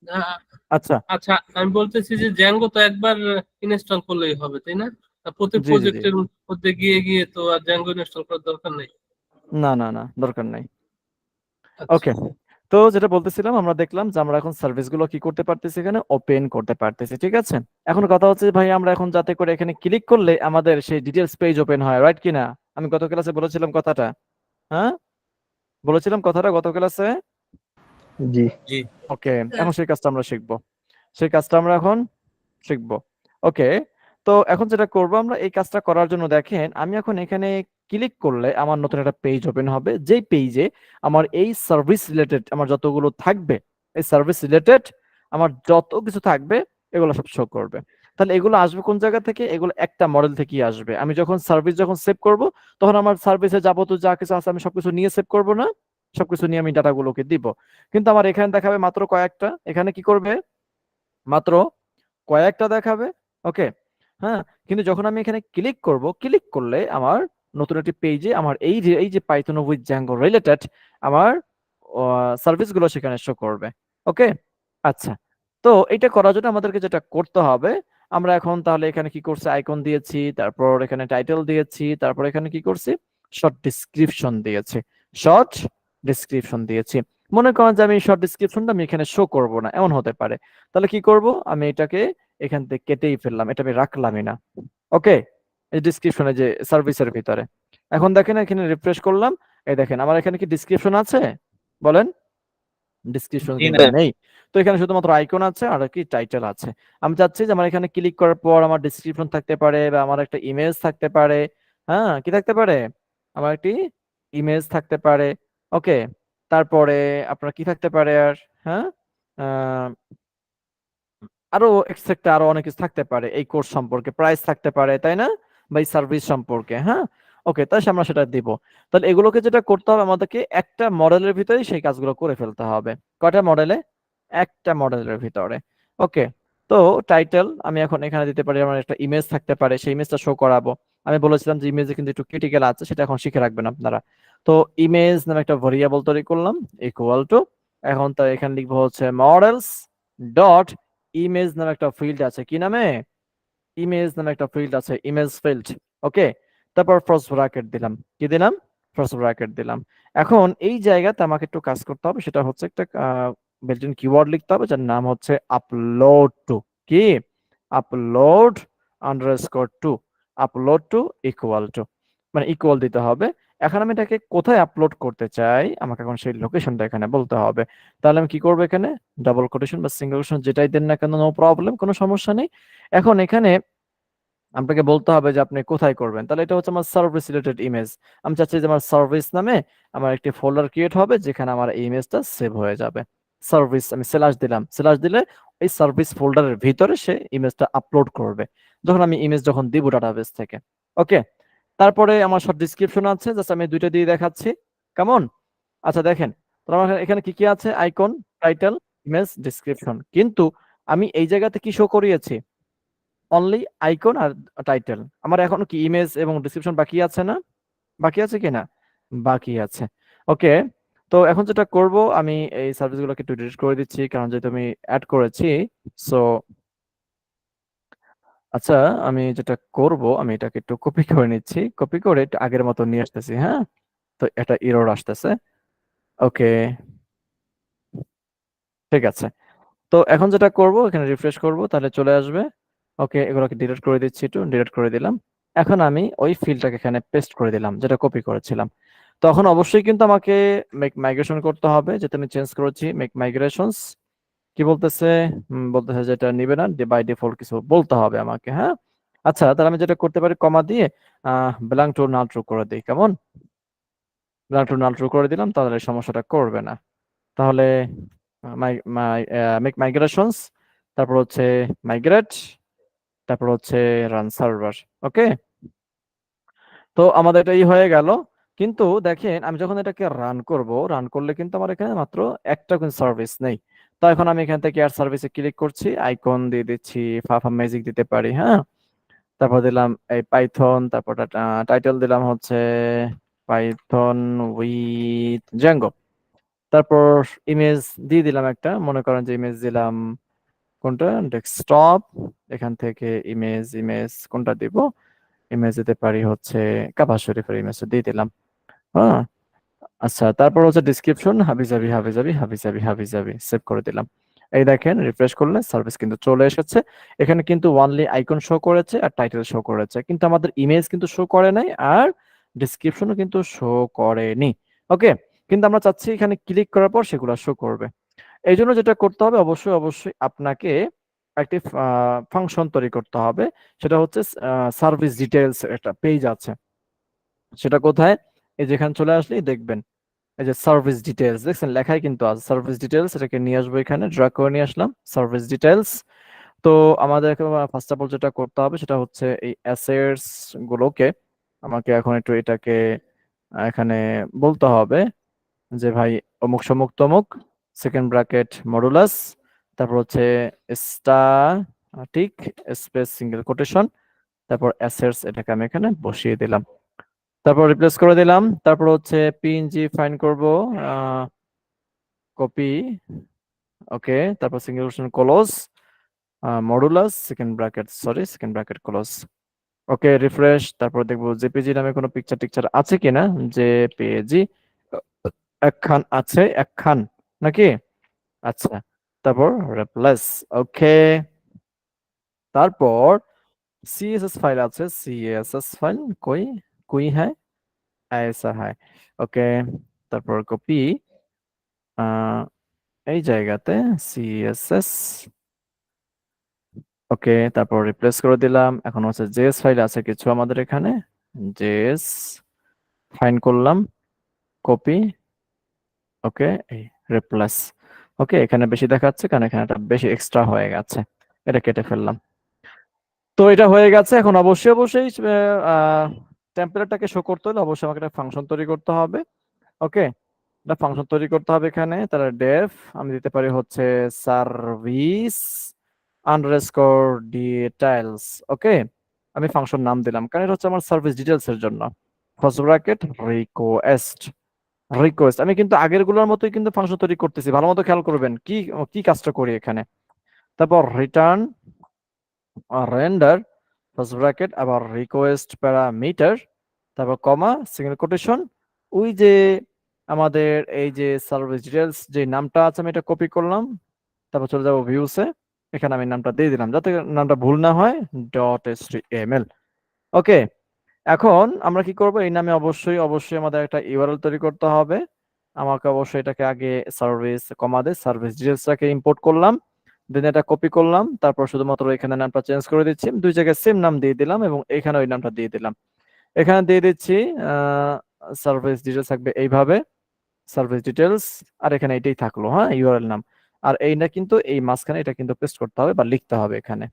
[SPEAKER 3] আ-
[SPEAKER 1] আচ্ছা,
[SPEAKER 3] আচ্ছা, আমি বলতেছি যে জ্যাঙ্গো তো একবার ইনস্টল করলেই হবে, তাই না? আর প্রতি
[SPEAKER 1] জি জি জি,
[SPEAKER 3] প্রজেক্টের মধ্যে গিয়ে গিয়ে তো আর জ্যাঙ্গো ইনস্টল করার দরকার নেই।
[SPEAKER 1] না না না, দরকার নাই।
[SPEAKER 3] আচ্ছা।
[SPEAKER 1] ওকে, তো যেটা বলতেছিলাম, আমরা দেখলাম যে আমরা এখন সার্ভিস গুলো কি করতে পারতেছি, এখানে ওপেন করতে পারতেছি, ঠিক আছে? এখন কথা হচ্ছে যে ভাই আমরা এখন যাতে করে এখানে ক্লিক করলে আমাদের সেই ডিটেলস পেজ ওপেন হয়, রাইট কিনা? আমি গত ক্লাসে বলেছিলাম কথাটা। হ্যাঁ, বলেছিলাম কথাটা গত ক্লাসে।
[SPEAKER 4] জি।
[SPEAKER 3] জি
[SPEAKER 1] ওকে, এখন সেই কাজটা আমরা শিখবো, সেই কাজটা আমরা এখন শিখবো। ওকে, তো এখন যেটা করব, আমরা এই কাজটা করার জন্য দেখেন আমি এখন এখানে ক্লিক করলে আমার নতুন একটা পেজ ওপেন হবে, যেই পেজে আমার এই সার্ভিস রিলেটেড আমার যতগুলো থাকবে, এই সার্ভিস রিলেটেড আমার যত কিছু থাকবে এগুলো সব শো করবে। তাহলে এগুলো আসবে কোন জায়গা থেকে? এগুলো একটা মডেল থেকেই আসবে। আমি যখন সার্ভিস যখন সেভ করব, তখন আমার সার্ভিসে যাবতীয় যা কিছু আছে আমি সবকিছু নিয়ে সেভ করব না, সবকিছু নিয়ে আমি ডাটাগুলোকে দিব। কিন্তু আমার এখানে দেখাবে মাত্র কয়েকটা, এখানে কি করবে? মাত্র কয়েকটা দেখাবে। ওকে, হ্যাঁ। কিন্তু যখন আমি এখানে ক্লিক করব, ক্লিক করলে আমার নতুন একটি পেজে আমার এই যে পাইথন উইথ জ্যাঙ্গো রিলেটেড আমার সার্ভিস গুলো সেখানে শো করবে। ওকে, আচ্ছা। তো এটা করার জন্য আমাদেরকে যেটা করতে হবে, আমরা এখন তাহলে এখানে কি করছি, আইকন দিয়েছি, তারপর এখানে টাইটেল দিয়েছি, তারপর এখানে কি করছি, শর্ট ডিসক্রিপশন দিয়েছি, শর্ট ডিসক্রিপশন দিয়েছি। মনে করেন যে আমি শর্ট ডিসক্রিপশনটা আমি এখানে শো করব না, এমন হতে পারে। তাহলে কি করব, আমি এটাকে এখান থেকে কেটেই ফেললাম, এটা আমি রাখলামই না। ওকে, এই ডিসক্রিপশনে যে সার্ভিসের ভিতরে, এখন দেখেন এখানে রিফ্রেশ করলাম, এই দেখেন আমার এখানে কি ডিসক্রিপশন আছে? বলেন, ডিসক্রিপশন
[SPEAKER 3] জি না।
[SPEAKER 1] কিন্তু নেই। তো এখানে শুধুমাত্র আইকন আছে আর কি টাইটেল আছে। আমি চাচ্ছি যে আমার এখানে ক্লিক করার পর আমার ডিসক্রিপশন থাকতে পারে, বা আমার একটা ইমেজ থাকতে পারে। হ্যাঁ, কি থাকতে পারে? আমার একটি ইমেজ থাকতে পারে। ওকে, তারপরে আপনার কি থাকতে পারে আর? হ্যাঁ, আহ, আরো এক্সট্রা আরো অনেক কিছু থাকতে পারে, এই কোর্স সম্পর্কে প্রাইস থাকতে পারে, তাই না? বা এই সার্ভিস সম্পর্কে। হ্যাঁ, ওকে, তাই আমরা সেটা দিব। তাহলে এগুলোকে যেটা করতে হবে, আমাদেরকে একটা মডেলের ভিতরেই সেই কাজগুলো করে ফেলতে হবে। কয়টা মডেলে? একটা মডেলের ভিতরে। ওকে, তো টাইটেল আমি এখন এখানে দিতে পারি, আমার একটা ইমেজ থাকতে পারে, সেই ইমেজটা শো করাবো। আমি বলেছিলাম যে ইমেজে কিন্তু একটু ক্রিটিক্যাল আছে, সেটা এখন শিখে রাখবেন আপনারা। তো ইমেজ নামে একটা ভেরিয়েবল তৈরি করলাম, ইকুয়াল টু, এখন তো এখানে লিখবো হচ্ছে মডেলস ডট ইমেজ নামে একটা ফিল্ড আছে, কি নামে? ইমেজ নামে একটা ফিল্ড আছে, ইমেজ ফিল্ড। ওকে, তারপর ফার্স্ট ব্র্যাকেট দিলাম, কি দিলাম? ফার্স্ট ব্র্যাকেট দিলাম। এখন এই জায়গাতে আমাকে একটু কাজ করতে হবে, সেটা হচ্ছে একটা বিল্ট ইন কিওয়ার্ড লিখতে হবে, যার নাম হচ্ছে আপলোড টু। কি? Upload underscore to, upload to equal to, মানে ইকুয়াল দিতে হবে। এখন আমি এটাকে কোথায় আপলোড করতে চাই, আমাকে এখন সেই লোকেশনটা এখানে বলতে হবে। তাহলে আমি কি করবো, এখানে ডাবল কোটেশন বা সিঙ্গেল কোটেশন যেটাই দেন না কেন, নো প্রবলেম, কোনো সমস্যা নেই। এখন এখানে আপনাকে বলতে হবে যে আপনি কোথায় করবেন। তাহলে এটা হচ্ছে আমার সার্ভিস রিলেটেড ইমেজ। আমি চাচ্ছি যে আমার সার্ভিস নামে আমার একটি ফোল্ডার ক্রিয়েট হবে, যেখানে আমার এই ইমেজটা সেভ হয়ে যাবে। সার্ভিস, আমি স্ল্যাশ দিলাম, স্ল্যাশ দিলে এই সার্ভিস ফোল্ডারের ভিতরে সে ইমেজটা আপলোড করবে যখন আমি ইমেজ যখন দিব ডাটাবেস থেকে। ওকে, তারপরে আমার সব ডিসক্রিপশন আছে, জাস্ট আমি দুইটা দিয়ে দেখাচ্ছি। কেমন? আচ্ছা দেখেন, তো আমার এখানে কি কি আছে? Icon, title, image, description. কিন্তু আমি এই জায়গাতে কি শো করিয়েছি? অনলি আইকন আর টাইটেল। আমার এখনো কি ইমেজ এবং ডিসক্রিপশন বাকি আছে না? বাকি আছে কি না? বাকি আছে। ওকে, তো এখন যেটা করব, আমি এই সার্ভিসগুলোকে একটু ডিলিট করে দিচ্ছি, কারণ যেহেতু আমি অ্যাড করেছি। সো আচ্ছা, আমি যেটা করব, আমি এটাকে একটু কপি করে নিচ্ছি, কপি করে একটু আগের মতো নিয়ে আসতেছি। হ্যাঁ, তো একটা এরর আসতেছে। ওকে, ঠিক আছে। তো এখন যেটা করব, এখানে রিফ্রেশ করব, তাহলে চলে আসবে। ওকে, এগুলোকে ডিলিট করে দিচ্ছি, একটু ডিলিট করে দিলাম। এখন আমি ওই ফিল্ডটাকে এখানে পেস্ট করে দিলাম, যেটা কপি করেছিলাম। তখন অবশ্যই কিন্তু আমাকে মেক মাইগ্রেশন করতে হবে, যেটা আমি চেঞ্জ করেছি, মেক মাইগ্রেশনস। কি বলতেছে? বলতেছে যেটা নিবে না, বাই ডিফল্ট কিছু বলতে হবে আমাকে। হ্যাঁ, আচ্ছা, তাহলে আমি যেটা করতে পারি, কমা দিয়ে ব্ল্যাঙ্ক টু নাল ট্রু করে দিই। কেমন? ব্ল্যাঙ্ক টু নাল ট্রু করে দিলাম, তাহলে এই সমস্যাটা করবে না। তাহলে মেক মাইগ্রেশনস, তারপর হচ্ছে মাইগ্রেট, তারপর হচ্ছে রান সার্ভার। ওকে, তো আমাদের এটাই হয়ে গেল। কিন্তু দেখেন, আমি যখন এটাকে রান করব, রান করলে কিন্তু আমার এখানে মাত্র একটা কিন্তু সার্ভিস নেই। তো এখন আমি এখান থেকে এয়ার সার্ভিসে ক্লিক করছি, আইকন দিয়ে দিচ্ছি, ফাফা ম্যাজিক দিতে পারি। হ্যাঁ, তারপর দিলাম এই পাইথন, তারপর টাইটেল দিলাম হচ্ছে পাইথন উইথ জ্যাঙ্গো। তারপর ইমেজ দিয়ে দিলাম একটা, মনে করেন যে ইমেজ দিলাম কোনটা, ডেস্কটপ। এখান থেকে ইমেজ, ইমেজ কোনটা দিব? ইমেজ দিতে পারি হচ্ছে কাবা শরীফের ইমেজটা দিয়ে দিলাম। হ্যাঁ, আচ্ছা, তারপর হচ্ছে ডিসক্রিপশন, হাবিজাবি হাবিজাবি হাবিজাবি হাবিজাবি, সেভ করে দিলাম। এই দেখেন, রিফ্রেশ করলে সার্ভিস কিন্তু চলে এসেছে। এখানে কিন্তু ওয়ানলি আইকন শো করেছে আর টাইটেল শো করেছে, কিন্তু আমাদের ইমেজ কিন্তু শো করে নাই, আর ডিসক্রিপশনও কিন্তু শো করেনি। ওকে, কিন্তু আমরা চাচ্ছি এখানে ক্লিক করার পর সেগুলো শো করবে। এই জন্য যেটা করতে হবে, অবশ্যই অবশ্যই আপনাকে একটি ফাংশন তৈরি করতে হবে। সেটা হচ্ছে সার্ভিস ডিটেলস একটা পেজ আছে, সেটা কোথায়? এই যেখানে চলে আসলেই দেখবেন, এই যে সার্ভিস ডিটেলস দেখছেন, লেখাই কিন্তু আছে সার্ভিস ডিটেলস। এটাকে নিয়ে আসবো, এখানে ড্র্যাগ করে নিয়ে আসলাম সার্ভিস ডিটেলস। তো আমাদের ফার্স্ট অফ অল যেটা করতে হবে, সেটা হচ্ছে এই অ্যাসেটস গুলোকে আমাকে এখন একটু এটাকে এখানে বলতে হবে যে ভাই অমুক সমুক তমুক, সেকেন্ড ব্র্যাকেট মডুলাস, তারপর হচ্ছে স্ট্যাটিক স্পেস সিঙ্গেল কোটেশন, তারপর অ্যাসেটস, এটাকে আমি এখানে বসিয়ে দিলাম। তারপর রিপ্লেস করে দিলাম। তারপর হচ্ছে পিএনজি ফাইন করব, কপি। ওকে, তারপর single quotation close, modulus second bracket, sorry second bracket close. Okay, refresh. তারপর দেখবো জেপিজি নামে কোনো পিকচার টিকচার আছে কিনা। জেপিজি একখান আছে, একখান নাকি? আচ্ছা, তারপর রিপ্লেস। ওকে, তারপর সিএসএস ফাইল আছে, সিএসএস ফাইল কই, কই হ্যাঁ, ऐसा है। ওকে, তারপর কপি এই জায়গাতে সিএসএস। ওকে, তারপর রিপ্লেস করে দিলাম। এখন হচ্ছে জেএস ফাইল আছে কিছু আমাদের এখানে, জেএস ফাইন করলাম, কপি। ওকে, এই রিপ্লেস। ওকে, এখানে বেশি দেখাচ্ছে কারণ এখানে একটা বেশি এক্সট্রা হয়ে গেছে, এটা কেটে ফেললাম। তো এটা হয়ে গেছে। এখন অবশ্যই অবশ্যই টেম্পলেটটাকে শো করতে হলে অবশ্যই আমাকে একটা ফাংশন তৈরি করতে হবে। ওকে, একটা ফাংশন তৈরি করতে হবে এখানে। তাহলে ডেফ আমি দিতে পারি হচ্ছে সার্ভিস আন্ডারস্কোর ডিটেইলস। ওকে, আমি ফাংশন নাম দিলাম, কারণ এটা হচ্ছে আমার সার্ভিস ডিটেইলস এর জন্য। First bracket request, request. আমি কিন্তু আগের গুলোর মতোই কিন্তু ফাংশন তৈরি করতেছি, ভালো মতো খেয়াল করবেন কি কি কাজটা করি এখানে। তারপর রিটার্ন রেন্ডার ফার্স্ট ব্র্যাকেট, আবার রিকোয়েস্ট প্যারামিটার, তারপর কমা, সিঙ্গেল কোটেশন। ওই যে আমাদের এই যে সার্ভিস ডিটেলস যে নামটা আছে আমি এটা কপি করলাম, তারপর চলে যাবো ভিউসে, এখানে আমি নামটা দিয়ে দিলাম যাতে নামটা ভুল না হয়, .html। ওকে, এখন আমরা কি করব, এই নামে অবশ্যই অবশ্যই আমাদের একটা ইউআরএল তৈরি করতে হবে। আমাকে অবশ্যই এটাকে আগে সার্ভিস কমাদে সার্ভিস ডিটেলসটাকে ইম্পোর্ট করলাম, দেন এটা কপি করলাম, তারপর শুধুমাত্র এখানে নামটা চেঞ্জ করে দিচ্ছি, দুই জায়গায় সেম নাম দিয়ে দিলাম এবং এখানে ওই নামটা দিয়ে দিলাম। এখানে দিয়ে দিচ্ছি সার্ভিস ডিটেলস থাকবে এইভাবে, সার্ভিস ডিটেলস, আর এখানে এটাই থাকলো, হ্যাঁ, ইউআরএল নাম। আর এইটা কিন্তু এই মাঝখানে এটা কিন্তু পেস্ট করতে হবে বা লিখতে হবে এখানে।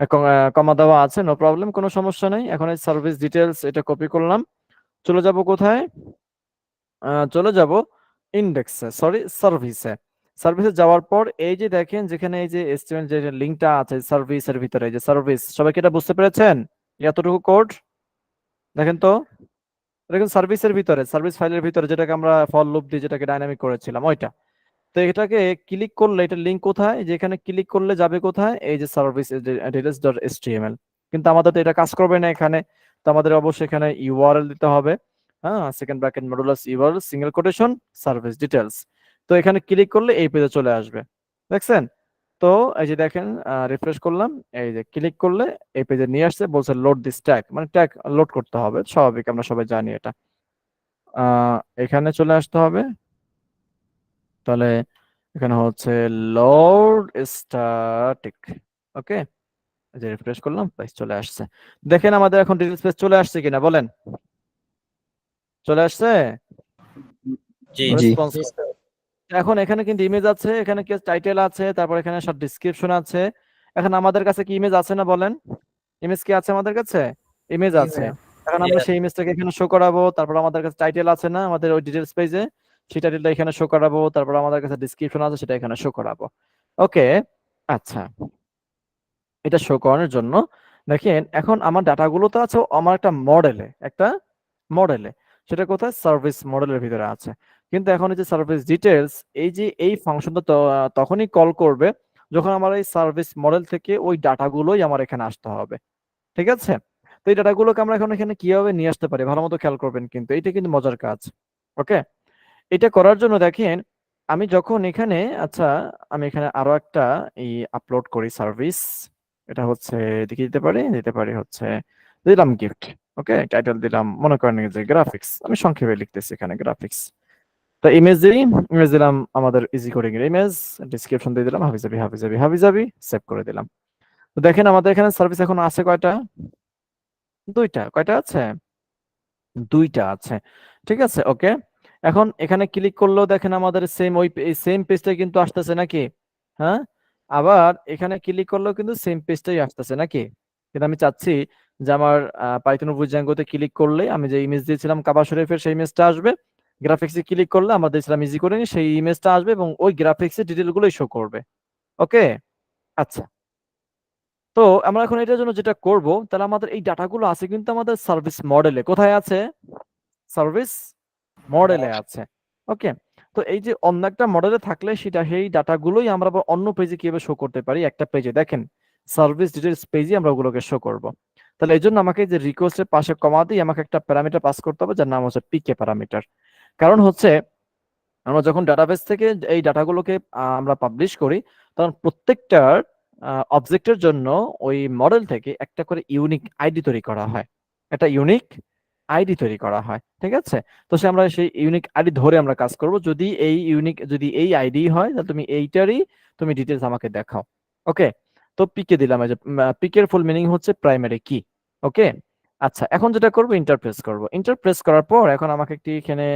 [SPEAKER 1] এখন কমা দেওয়া আছে, নো প্রবলেম, কোনো সমস্যা নেই। এখন এই সার্ভিস ডিটেলস এটা কপি করলাম, চলে যাব কোথায়, চলে যাব ইন্ডেক্সে, সরি সার্ভিসে। সার্ভিসে যাওয়ার পর এই যে দেখেন যেখানে এই যে এসটিএমএল যে লিংকটা আছে সার্ভিসের ভিতরে, এই যে সার্ভিস, সবাই কি এটা বুঝতে পেরেছেন? এতটুকু কোড দেখেন তো, দেখেন সার্ভিসের ভিতরে, সার্ভিস ফাইলের ভিতরে যেটাকে আমরা ফর লুপ দিয়ে যেটাকে ডাইনামিক করেছিলাম ওইটা। তো এটাকে ক্লিক করলে এটা লিংক কোথায়, যেখানে ক্লিক করলে যাবে কোথায়, এই যে সার্ভিস ডিটেলস.html। কিন্তু আমাদের তো এটা কাজ করবে না এখানে, তো আমাদের অবশ্যই এখানে ইউআরএল দিতে হবে, হ্যাঁ, second bracket modulus URL single quotation service details. তো এখানে ক্লিক করলে এই পেজে চলে আসবে, দেখছেন তো? এই যে দেখেন, রিফ্রেশ করলাম, এই যে ক্লিক করলে এই পেজে নিয়ে আসছে, বলছে লোড দিস ট্যাগ, মানে ট্যাগ লোড করতে হবে, স্বাভাবিক, আমরা সবাই জানি এটা। এখানে চলে আসতে হবে, তাহলে এখানে হচ্ছে লোড স্ট্যাটিক। ওকে, যে রিফ্রেশ করলাম, পেজ চলে আসছে। দেখেন আমাদের এখন ডিটেলস পেজ চলে আসছে কিনা বলেন, চলে আসছে?
[SPEAKER 4] জি জি
[SPEAKER 1] রেসপন্স এখন এখানে কিন্তু ইমেজ আছে, এখানে কি টাইটেল আছে, তারপর এখানে সব ডিসক্রিপশন আছে। এখন আমাদের কাছে কি ইমেজ আছে না বলেন, ইমেজ কি আছে আমাদের কাছে? ইমেজ আছে। এখন আমরা সেই ইমেজটাকে এখানে শো করাবো, তারপর আমাদের কাছে টাইটেল আছে না আমাদের ওই ডিটেলস পেজে, সেই টাইটেলটা এখানে শো করাবো, তারপর আমাদের কাছে ডিসক্রিপশন আছে সেটা এখানে শো করাবো। ওকে, আচ্ছা, এটা শো করানোর জন্য দেখেন এখন আমার ডাটাগুলো তো আছে আমার একটা মডেলে, একটা মডেলে, সেটা কোথায়, সার্ভিস মডেলের ভিতরে আছে। কিন্তু এখন এই যে সার্ভিস ডিটেলস, এই যে এই ফাংশনটা তখনই কল করবে যখন আমার এই সার্ভিস মডেল থেকে ওই ডাটাগুলোই আমার এখানে আসতে হবে, ঠিক আছে? তো এই ডাটাগুলোকে আমরা এখন এখানে কিভাবে নিয়ে আসতে পারি ভালো মতো খেয়াল করবেন, কিন্তু এটা কিন্তু মজার কাজ। ওকে, এটা করার জন্য দেখেন আমি যখন এখানে, আচ্ছা, আমি এখানে আরো একটা এই আপলোড করি সার্ভিস, এটা হচ্ছে দেখে দিতে পারি হচ্ছে, দিলাম গিফট। ওকে, টাইটেল দিলাম মনে করেন যে গ্রাফিক্স, আমি সংক্ষেপে লিখতেছি এখানে গ্রাফিক্স। তো ইমেজ দিলাম আমাদের ইজি কোডিং এর ইমেজ, ডেসক্রিপশন দিয়ে দিলাম হাবিজাবি হাবিজাবি হাবিজাবি, সেভ করে দিলাম। তো দেখেন আমাদের এখানে সার্ভিস এখন আছে কয়টা, দুইটা, কয়টা আছে, দুইটা আছে, ঠিক আছে। ওকে, এখন এখানে ক্লিক করলেও দেখেন আমাদের সেম ওই সেম পেজটাই কিন্তু আসতেছে নাকি, হ্যাঁ, আবার এখানে ক্লিক করলেও কিন্তু সেম পেজটাই আসতেছে নাকি। কিন্তু আমি চাচ্ছি যে আমার পাইথন বুজাঙ্গোতে ক্লিক করলে আমি যে ইমেজ দিয়েছিলাম কাবা শরীফের সেই ইমেজটা আসবে, গ্রাফিক্সে ক্লিক করলে আমরা দিয়েছিলাম ইজি করে সেই ইমেজটা আসবে এবং ওই গ্রাফিক্সের ডিটেলগুলোই শো করবে। ওকে, আচ্ছা, তো আমরা এখন এটার জন্য যেটা করব, তাহলে আমাদের এই ডাটাগুলো আছে কিন্তু আমাদের সার্ভিস মডেলে, কোথায় আছে, সার্ভিস মডেলে আছে। ওকে, তো এই যে অন্য একটা মডেলে থাকলে সেটা সেই ডাটাগুলোই আমরা আবার অন্য পেজে কিভাবে শো করতে পারি, একটা পেজে দেখেন সার্ভিস ডিটেলস পেজে আমরা ওগুলোকে শো করব। তাহলে এই জন্য আমাকে যে রিকোয়েস্টের পাশে কমা দিয়ে আমাকে একটা প্যারামিটার পাস করতে হবে যার নাম হচ্ছে পিকে প্যারামিটার। কারণ হচ্ছে আমরা যখন ডাটাবেস থেকে এই ডাটাগুলোকে আমরা পাবলিশ করি, তখন প্রত্যেকটার অবজেক্টের জন্য ওই মডেল থেকে একটা করে ইউনিক আইডি তৈরি করা হয়, একটা ইউনিক আইডি তৈরি করা হয়, ঠিক আছে? তো সে আমরা সেই ইউনিক আইডি ধরে আমরা কাজ করব, যদি এই আইডি হয় তাহলে তুমি এইটারই তুমি ডিটেলস আমাকে দেখাও। ওকে, তো পিকে দিলাম, এই যে পিকের ফুল মিনিং হচ্ছে প্রাইমারি কি। ওকে, আচ্ছা, এখন যেটা করব ইন্টারপ্রেস করার পর এখন আমাকে একটি এখানে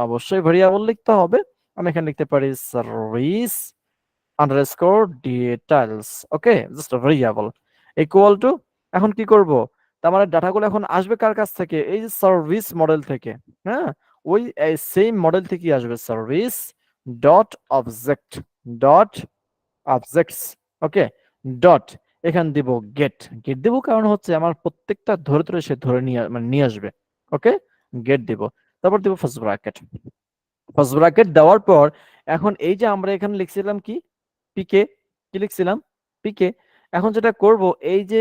[SPEAKER 1] অবশ্যই ভেরিয়েবল লিখতে হবে। আমি এখানে লিখতে পারি service underscore details. Okay, just variable equal to, এখন কি করব, তার মানে ডাটাগুলো এখন আসবে কার কাছ থেকে, এই যে সার্ভিস মডেল থেকে, হ্যাঁ, ওই সেম মডেল থেকে আসবে service dot object dot objects. Okay, dot, এখানে দিব গেট, গেট দিব কারণ হচ্ছে আমার প্রত্যেকটা ধরে ধরে সে ধরে নিয়ে আসবে। ওকে, গেট দিব, তারপর দিব ফার্স্ট ব্র্যাকেট। ফার্স্ট ব্র্যাকেট দেওয়ার পর এখন এই যে আমরা এখানে লিখছিলাম কি পিকে, কি লিখছিলাম, পিকে। এখন যেটা করব, এই যে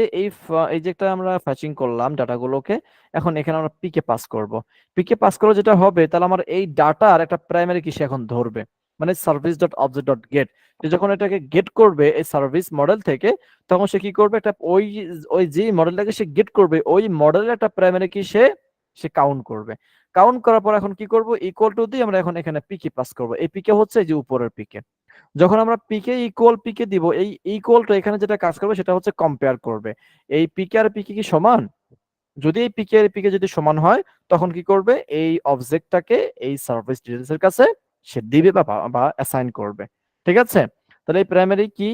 [SPEAKER 1] এই যে একটা আমরা ফ্যাচিং করলাম ডাটাগুলোকে, এখন এখানে আমরা পিকে পাস করব। পিকে পাস করলে যেটা হবে, তাহলে আমার এই ডাটার একটা প্রাইমারি কি সে এখন ধরবে, মানে service dot object dot gate. যখন এটাকে গেট করবে এই সার্ভিস মডেল থেকে, তখন সে কি করবে, একটা ওই ওই যে মডেলটাকে সে গেট করবে, ওই মডেলের একটা প্রাইমারি কি সে সে কাউন্ট করবে। কাউন্ট করার পর এখন কি করব, ইকুয়াল টু দিয়ে আমরা এখন এখানে পিকে পাস করব। এই পিকে হচ্ছে এই যে উপরের পিকে। যখন আমরা পিকে ইকুয়াল পিকে দিব, এই ইকুয়ালটা এখানে যেটা কাজ করবে সেটা হচ্ছে কম্পেয়ার করবে এই পিকে আর পিকে কি সমান। যদি এই পিকে আর পিকে যদি সমান হয়, তখন কি করবে, এই অবজেক্টটাকে এই সার্ভিস ডিটেইলস এর কাছে সে দিবে বা অ্যাসাইন করবে। ঠিক আছে, তাহলে এই প্রাইমারি কি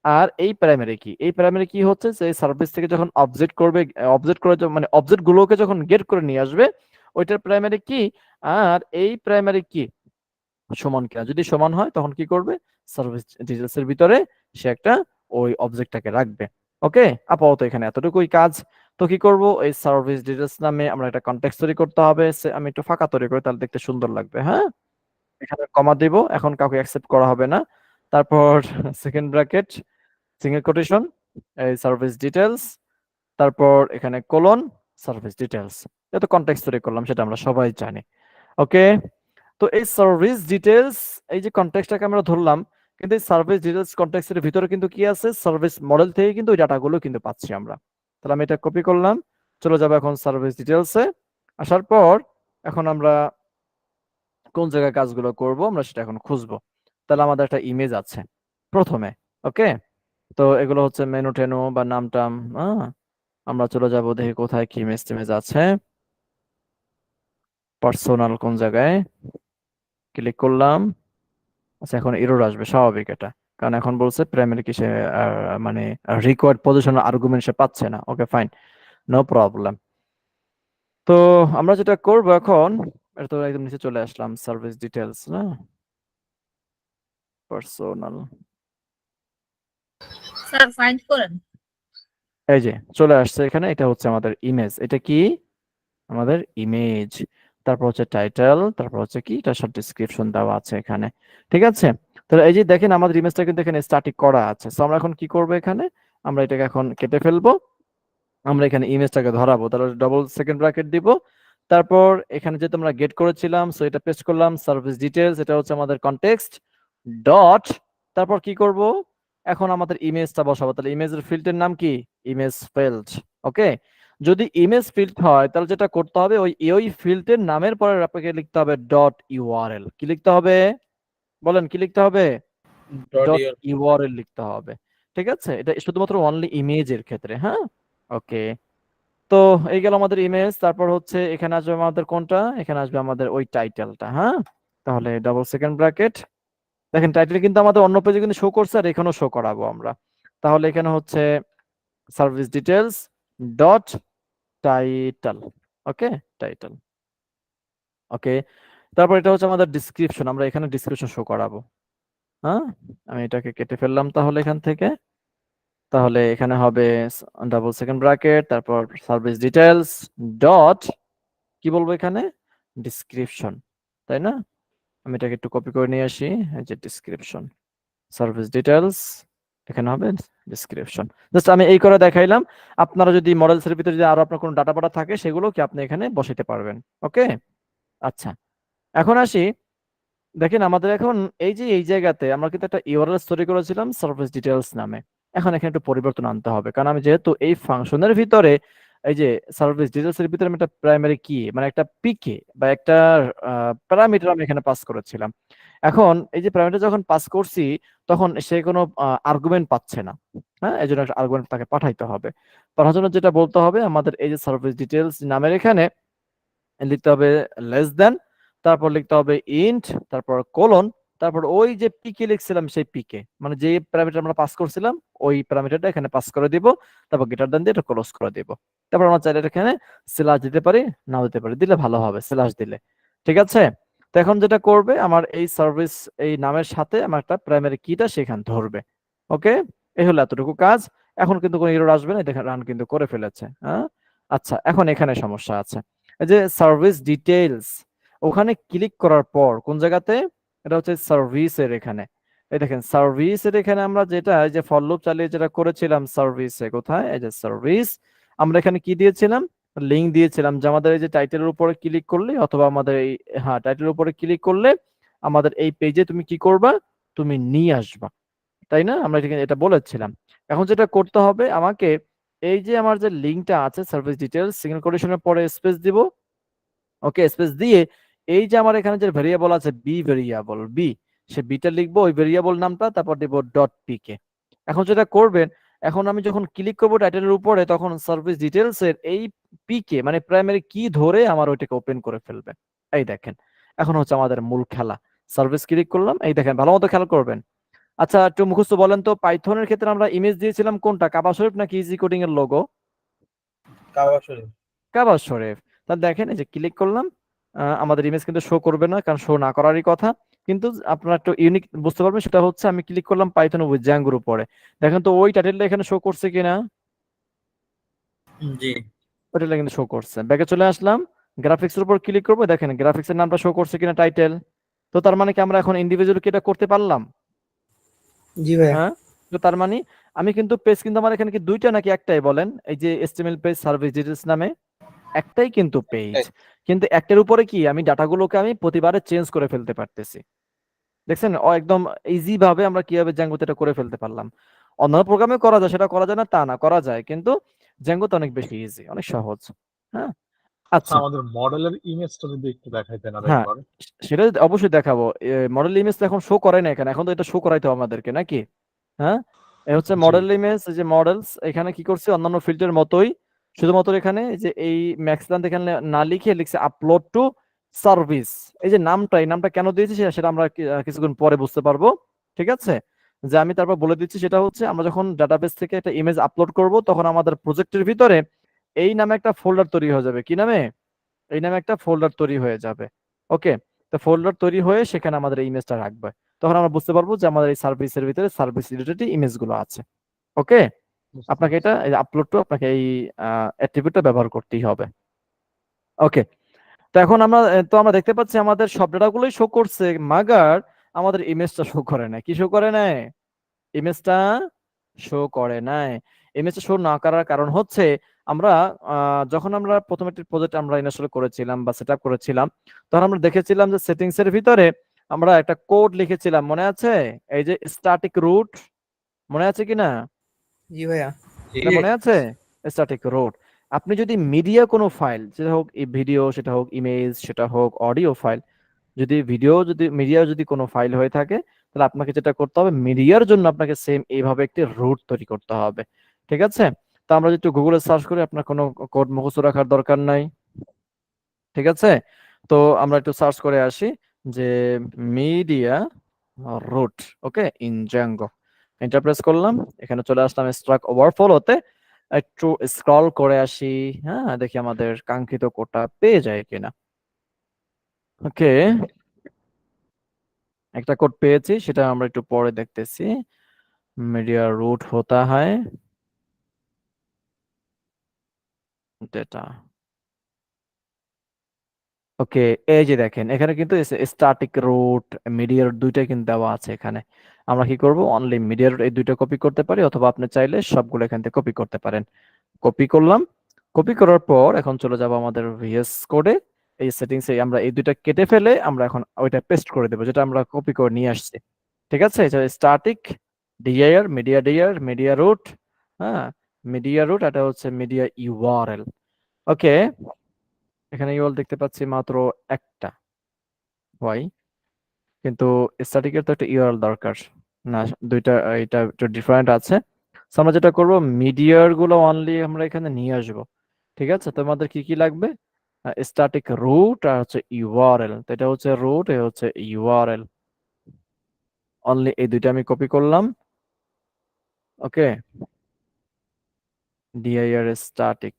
[SPEAKER 1] আর এই প্রাইমারি কি, এই প্রাইমারি কি হচ্ছে যে সার্ভিস থেকে যখন অবজেক্ট করবে, অবজেক্ট করে মানে অবজেক্ট গুলোকে যখন গেট করে নিয়ে আসবে, ওইটার প্রাইমারি কি আর এই প্রাইমারি কি সমান কিনা। যদি সমান হয় তখন কি করবে, সার্ভিস ডিটেইলস এর ভিতরে সে একটা ওই অবজেক্টটাকে রাখবে। ওকে, আপাতত এখানে এতটুকুই কাজ। তো কি করব, এই সার্ভিস ডিটেইলস নামে আমরা একটা কনটেক্সট তৈরি করতে হবে। আমি একটু ফাঁকা তৈরি করি, তাহলে দেখতে সুন্দর লাগবে। হ্যাঁ, এখানে কমা দেব, এখন কাউকে অ্যাকসেপ্ট করা হবে না। তারপর সেকেন্ড ব্র্যাকেট, সিঙ্গেল কোটেশন, এই সার্ভিস ডিটেইলস, তারপর এখানে কোলন, সার্ভিস ডিটেইলস। যত কনটেক্সট তৈরি করলাম সেটা আমরা সবাই জানি। ওকে, তো এই সার্ভিস ডিটেইলস, এই যে কনটেক্সটটাকে আমরা ধরলাম, কিন্তু এই সার্ভিস ডিটেইলস কনটেক্সটের ভিতরে কিন্তু কি আছে, সার্ভিস মডেল থেকে কিন্তু ওই ডাটাগুলো কিন্তু পাচ্ছি আমরা। তাহলে আমি এটা কপি করলাম, চলে যাবো এখন সার্ভিস ডিটেইলসে। আসার পর এখন আমরা কোন জায়গায় কাজগুলো করব আমরা সেটা এখন খুঁজবো। তাহলে আমাদের একটা ইমেজ আছে প্রথমে। ওকে, তো এগুলো হচ্ছে মেনু টেনু বা নাম টাম। আমরা চলে যাব, দেখি কোথায় কি ইমেজ টিমেজ আছে। পার্সোনাল কোন জায়গায়, ক্লিক করলাম। আচ্ছা, এখন এরর আসবে, স্বাভাবিক এটা, কারণ এখন বলছে প্রাইমারি কি সে মানে রিকোয়ার্ড পজিশনাল আর্গুমেন্ট সে পাচ্ছে না। Okay fine, no problem. তো আমরা যেটা করব এখন, এটা তো একদম নিচে চলে আসলাম, সার্ভিস ডিটেইলস না, পার্সোনাল,
[SPEAKER 2] স্যার ফাইন্ড করেন।
[SPEAKER 1] এই যে চলে আসছে এখানে। এটা হচ্ছে আমাদের ইমেজ, এটা কি আমাদের ইমেজ। তারপর হচ্ছে টাইটেল, তারপর হচ্ছে কি এটা শর্ট ডেসক্রিপশন দেওয়া আছে এখানে। ঠিক আছে, তাহলে এই যে দেখেন আমাদের ইমেজটা কিন্তু এখানে স্ট্যাটিক করা আছে। সো আমরা এখন কি করব, এখানে আমরা এটাকে এখন কেটে ফেলবো। আমরা এখানে ইমেজটাকে ধরাবো, তাহলে ডবল সেকেন্ড ব্র্যাকেট দিব। তারপর এখানে যেহেতু আমরা গেট করেছিলাম, সো এটা পেস্ট করলাম, সার্ভিস ডিটেইলস, এটা হচ্ছে আমাদের কনটেক্সট ডট। তারপর কি করব, এখন আমাদের ইমেজটা বসাবো। তাহলে ইমেজের ফিল্ডের নাম কি, ইমেজ ফিল্ড। ওকে, যদি ইমেজ ফিল্ড হয় তাহলে যেটা করতে হবে, ওই ফিল্ডের নামের পরে আপনাকে লিখতে হবে ডট ইউআরএল। কি লিখতে হবে বলেন, কি লিখতে হবে, ডট ইউআরএল লিখতে হবে। ঠিক আছে, এটা শুধুমাত্র অনলি ইমেজের ক্ষেত্রে। হ্যাঁ, ওকে, তো এই গেল আমাদের ইমেজ। তারপর হচ্ছে এখানে আসবে আমাদের কোনটা, এখানে আসবে আমাদের ওই টাইটেলটা। হ্যাঁ, তাহলে ডাবল সেকেন্ড ব্র্যাকেট, দেখেন টাইটেল কিন্তু আমাদের অন্য পেজে কিন্তু শো করছে, আর এখানেও শো করাবো আমরা। তাহলে এখানে হচ্ছে সার্ভিস ডিটেইলস ডট টাইটেল। ওকে, টাইটেল। ওকে, তারপর এটা হচ্ছে আমাদের ডিসক্রিপশন, আমরা এখানে ডিসক্রিপশন শো করাবো। হ্যাঁ, আমি এটাকে কেটে ফেললাম তাহলে এখান থেকে। তাহলে এখানে হবে ডাবল সেকেন্ড ব্র্যাকেট, তারপর সার্ভিস ডিটেইলস ডট কি বলবো এখানে, ডিসক্রিপশন, তাই না। আমি এটাকে একটু কপি করে নিয়ে আসি, এই যে ডিসক্রিপশন, সার্ভিস ডিটেইলস, এখানে হবে ডিসক্রিপশন। জাস্ট আমি এই করে দেখাইলাম। আপনারা যদি মডেলস এর ভিতরে যদি আরো আপনার কোনো ডাটা পাটা থাকে, সেগুলো কি আপনি এখানে বসাইতে পারবেন। ওকে, আচ্ছা, এখন আসি। দেখেন আমাদের এখন এই যে এই জায়গাতে আমরা কিন্তু একটা ইউআরএল তৈরি করেছিলাম সার্ভিস ডিটেইলস নামে। এখন এখানে একটু পরিবর্তন আনতে হবে, কারণ আমি যেহেতু এই ফাংশনের ভিতরে এই যে সার্ভিস ডিটেইলস এর ভিতরে আমি একটা প্রাইমারি কি মানে একটা পিকে বা একটা প্যারামিটার আমি এখানে পাস করেছিলাম। এখন এই যে প্যারামিটার যখন পাস করছি, তখন সে কোনো আর্গুমেন্ট পাচ্ছে না। হ্যাঁ, এই জন্য একটা আর্গুমেন্ট তাকে পাঠাইতে হবে। পাঠানোর জন্য যেটা বলতে হবে, আমাদের এই যে সার্ভিস ডিটেইলস নামের এখানে লিখতে হবে লেস দেন, তারপর লিখতে হবে ইন্ট, তারপর কোলন, তারপর ওই যে পিকে লিখছিলাম সেই পিকে মানে যে প্যারামিটার আমরা পাস করছিলাম ওই প্যারামিটারটা এখানে পাস করে দিব। তারপর গ্রেটার দেন দিয়ে এটা ক্লোজ করে দিব। তারপর আমরা চাইলে এখানে স্ল্যাশ দিতে পারি, নাও দিতে পারি, দিলে ভালো হবে স্ল্যাশ দিলে। ঠিক আছে, তো এখন যেটা করবে, আমার এই সার্ভিস এই নামের সাথে আমার একটা প্রাইমারি কিটা সেখানে ধরবে। ওকে, এই হলো এতটুকু কাজ। এখন কিন্তু কোনো এরর আসবে না, দেখেন রান কিন্তু করে ফেলেছে। হ্যাঁ, আচ্ছা, এখন এখানে সমস্যা আছে। এই যে সার্ভিস ডিটেইলস, ওখানে ক্লিক করার পর কোন জায়গাতে, এটা হচ্ছে সার্ভিসের এখানে। এই দেখেন সার্ভিসের এখানে আমরা যেটা এই যে ফর লুপ চালিয়ে যেটা করেছিলাম সার্ভিসে, কোথায়, এই যে সার্ভিস, আমরা এখানে কি দিয়েছিলাম, লিংক দিয়েছিলাম যে আমাদের এই যে টাইটেলের উপরে ক্লিক করলে অথবা আমাদের এই, হ্যাঁ টাইটেলের উপরে ক্লিক করলে আমাদের এই পেজে তুমি কি করবা, তুমি নিয়ে আসবা, তাই না, আমরা এটা বলেছিলাম। এখন যেটা করতে হবে আমাকে, এই যে আমার যে লিংকটা আছে সার্ভিস ডিটেলস, সিঙ্গেল কোটেশনের পরে স্পেস দিব, ওকে, স্পেস দিয়ে এই যে আমার এখানে যে ভেরিয়েবল আছে বি ভেরিয়েবল বি, সে বিটা লিখবো ওই ভেরিয়েবল নামটা, তারপর দিব ডট পিকে। এখন যেটা করবেন, এখন আমি যখন ক্লিক করবো টাইটেলের উপরে তখন সার্ভিস ডিটেলস এর এই পিকে মানে প্রাইমারি কি ধরে আমার ওইটাকে ওপেন করে ফেলবে। এই দেখেন এখন হচ্ছে আমাদের মূল খেলা, সার্ভিস ক্লিক করলাম, এই দেখেন ভালো মতো খেয়াল করবেন। আচ্ছা একটু মুখস্থ বলেন তো, পাইথনের ক্ষেত্রে আমরা ইমেজ দিয়েছিলাম কোনটা, কাবা শরীফ নাকি ইজি কোডিং এর লোগো?
[SPEAKER 4] কাবা শরীফ।
[SPEAKER 1] কাবা শরীফ। তাহলে দেখেন এই যে ক্লিক করলাম, আমাদের ইমেজ কিন্তু শো করবে না, কারণ শো না করারই কথা, কিন্তু আপনারা একটু ইউনিক বুঝতে পারবেন, সেটা হচ্ছে আমি ক্লিক করলাম পাইথন উইথ জ্যাঙ্গোর উপরে, দেখেন তো ওই টাইটেলটা এখানে শো করছে কিনা,
[SPEAKER 4] জি
[SPEAKER 1] ওই টাইটেলটা কিন্তু শো করছে। ব্যাকে চলে আসলাম, গ্রাফিক্সের উপর ক্লিক করবো, দেখেন গ্রাফিক্সের নামটা শো করছে কিনা টাইটেল। তো তার মানে কি আমরা এখন ইন্ডিভিজুয়াল কি এটা করতে পারলাম?
[SPEAKER 5] জি ভাইয়া।
[SPEAKER 1] হ্যাঁ। তো তার মানে আমি কিন্তু পেজ কিন্তু আমার এখানে কি দুইটা নাকি একটাই বলেন, এই যে এসটিএমএল পেজ সার্ভিস ডিটেলস নামে একটাই কিন্তু পেজ, কিন্তু একটার উপরে কি আমি ডাটাগুলোকে আমি প্রতিবারে চেঞ্জ করে ফেলতে পারতেছি। দেখছেন একদম ইজি ভাবে আমরা কিভাবে জ্যাঙ্গোতে এটা করে ফেলতে পারলাম। অন্যান্য প্রোগ্রামে করা যায়, সেটা করা যায় না তা না, করা যায়, কিন্তু জ্যাঙ্গোতে অনেক বেশি ইজি, অনেক সহজ। হ্যাঁ।
[SPEAKER 6] আচ্ছা,
[SPEAKER 1] আচ্ছা।
[SPEAKER 6] আমাদের মডেলের ইমেজটা যদি একটু দেখাইতেন আর
[SPEAKER 1] হ্যাঁ
[SPEAKER 6] একবার।
[SPEAKER 1] সেটা অবশ্যই দেখাবো। মডেল ইমেজ তো এখন শো করে না এখানে, এখন তো এটা শো করাইতে হবে আমাদেরকে নাকি? হ্যাঁ, এই হচ্ছে
[SPEAKER 6] জি
[SPEAKER 1] মডেল ইমেজ, এই যে মডেলস, এখানে কি করছে অন্যান্য ফিল্টার মতোই, শুধুমাত্র এখানে এই যে এই ম্যাক্সিলান এখানে না লিখে লিখছে আপলোড টু সার্ভিস। এই যে নামটা, এই নামটা কেন দিয়েছি সেটা আমরা কিছুক্ষণ পরে বুঝতে পারবো, ঠিক আছে। যে আমি তারপর বলে দিচ্ছি, সেটা হচ্ছে আমরা যখন ডাটাবেস থেকে একটা ইমেজ আপলোড করব তখন আমাদের প্রজেক্টের ভিতরে এই নামে একটা ফোল্ডার তৈরি হয়ে যাবে, কি নামে, এই নামে একটা ফোল্ডার তৈরি হয়ে যাবে। ওকে, তো ফোল্ডার তৈরি হয়ে সেখানে আমাদের এই ইমেজটা রাখবে, তখন আমরা বুঝতে পারবো যে আমাদের এই সার্ভিসের ভিতরে সার্ভিস রিলেটেড ইমেজ গুলো আছে। ওকে,
[SPEAKER 6] বুঝতে
[SPEAKER 1] আপনাকে
[SPEAKER 6] পারছি।
[SPEAKER 1] এটা আপলোড টু আপনাকে এই অ্যাট্রিবিউটটা ব্যবহার করতেই হবে। ওকে, তো এখন আমরা তো আমরা দেখতে পাচ্ছি আমাদের সব ডেটাগুলোই শো করছে, মাগার আমাদের ইমেজটা শো করে না, কি শো করে নাই, ইমেজটা শো করে নাই। ইমেজটা শো না করার কারণ হচ্ছে আমরা যখন আমরা প্রথম একটি প্রজেক্ট আমরা ইনস্টল করেছিলাম বা সেটআপ করেছিলাম, তখন আমরা দেখেছিলাম যে সেটিংস এর ভিতরে আমরা একটা কোড লিখেছিলাম, মনে আছে, এই যে স্ট্যাটিক রুট, মনে আছে কিনা,
[SPEAKER 5] জি ভাইয়া।
[SPEAKER 1] এটা মনে আছে, স্ট্যাটিক রুট। আপনি যদি মিডিয়া কোনো ফাইল, সেটা হোক ভিডিও, সেটা হোক ইমেজ, সেটা হোক অডিও ফাইল, যদি ভিডিও যদি মিডিয়া যদি কোনো ফাইল হয়ে থাকে, তাহলে আপনাকে যেটা করতে হবে মিডিয়ার জন্য আপনাকে সেম এইভাবে একটি রুট তৈরি করতে হবে, ঠিক আছে। তো আমরা যদি একটু গুগলে সার্চ করি, আপনার কোনো কোড মুখস্থ রাখার দরকার নাই, ঠিক আছে। তো আমরা একটু সার্চ করে আসি যে media root, okay, in Django, enter press করলাম, এখানে চলে আসলাম স্ট্রাক ওভারফ্লোতে, একটু স্ক্রল করে আসি, হ্যাঁ দেখি আমাদের কাঙ্ক্ষিত কোডটা পেয়ে যায় কিনা। ওকে, একটা কোড পেয়েছি, সেটা আমরা একটু পরে দেখতেছি। মিডিয়া রুট হতা হয় ডেটা, ওকে, এই যে দেখেন এখানে কিন্তু স্ট্যাটিক রুট মিডিয়া রুট দুইটাই কিন্তু দেওয়া আছে এখানে। আমরা কি করব, অনলি মিডিয়া রুট এই দুইটা কপি করতে পারি, অথবা আপনি চাইলে সবগুলো এখান থেকে কপি করতে পারেন। কপি করলাম, কপি করার পর এখন চলে যাব আমাদের ভিএস কোডে, এই সেটিংস এ আমরা এই দুইটা কেটে ফেলে আমরা এখন ওইটা পেস্ট করে দেবো যেটা আমরা কপি করে নিয়ে আসছি, ঠিক আছে। স্ট্যাটিক ডিআর মিডিয়া রুট, হ্যাঁ মিডিয়া রুট, এটা হচ্ছে মিডিয়া ইউআরএল। ওকে, এখানে ইউআরএল দেখতে পাচ্ছি মাত্র একটা, ওয়াই, কিন্তু স্ট্যাটিকের তো একটা ইউআরএল দরকার না, দুইটা, এটা একটু ডিফারেন্ট আছে। So আমরা যেটা করব, মিডিয়ার গুলো অনলি আমরা এখানে নিয়ে আসবো, ঠিক আছে। তোমাদের কি কি লাগবে, স্ট্যাটিক রুট আর হচ্ছে ইউআরএল, তো এটা হচ্ছে রুট, এ হচ্ছে ইউআরএল, অনলি এই দুইটা আমি কপি করলাম। ওকে, ডিআইআর স্ট্যাটিক,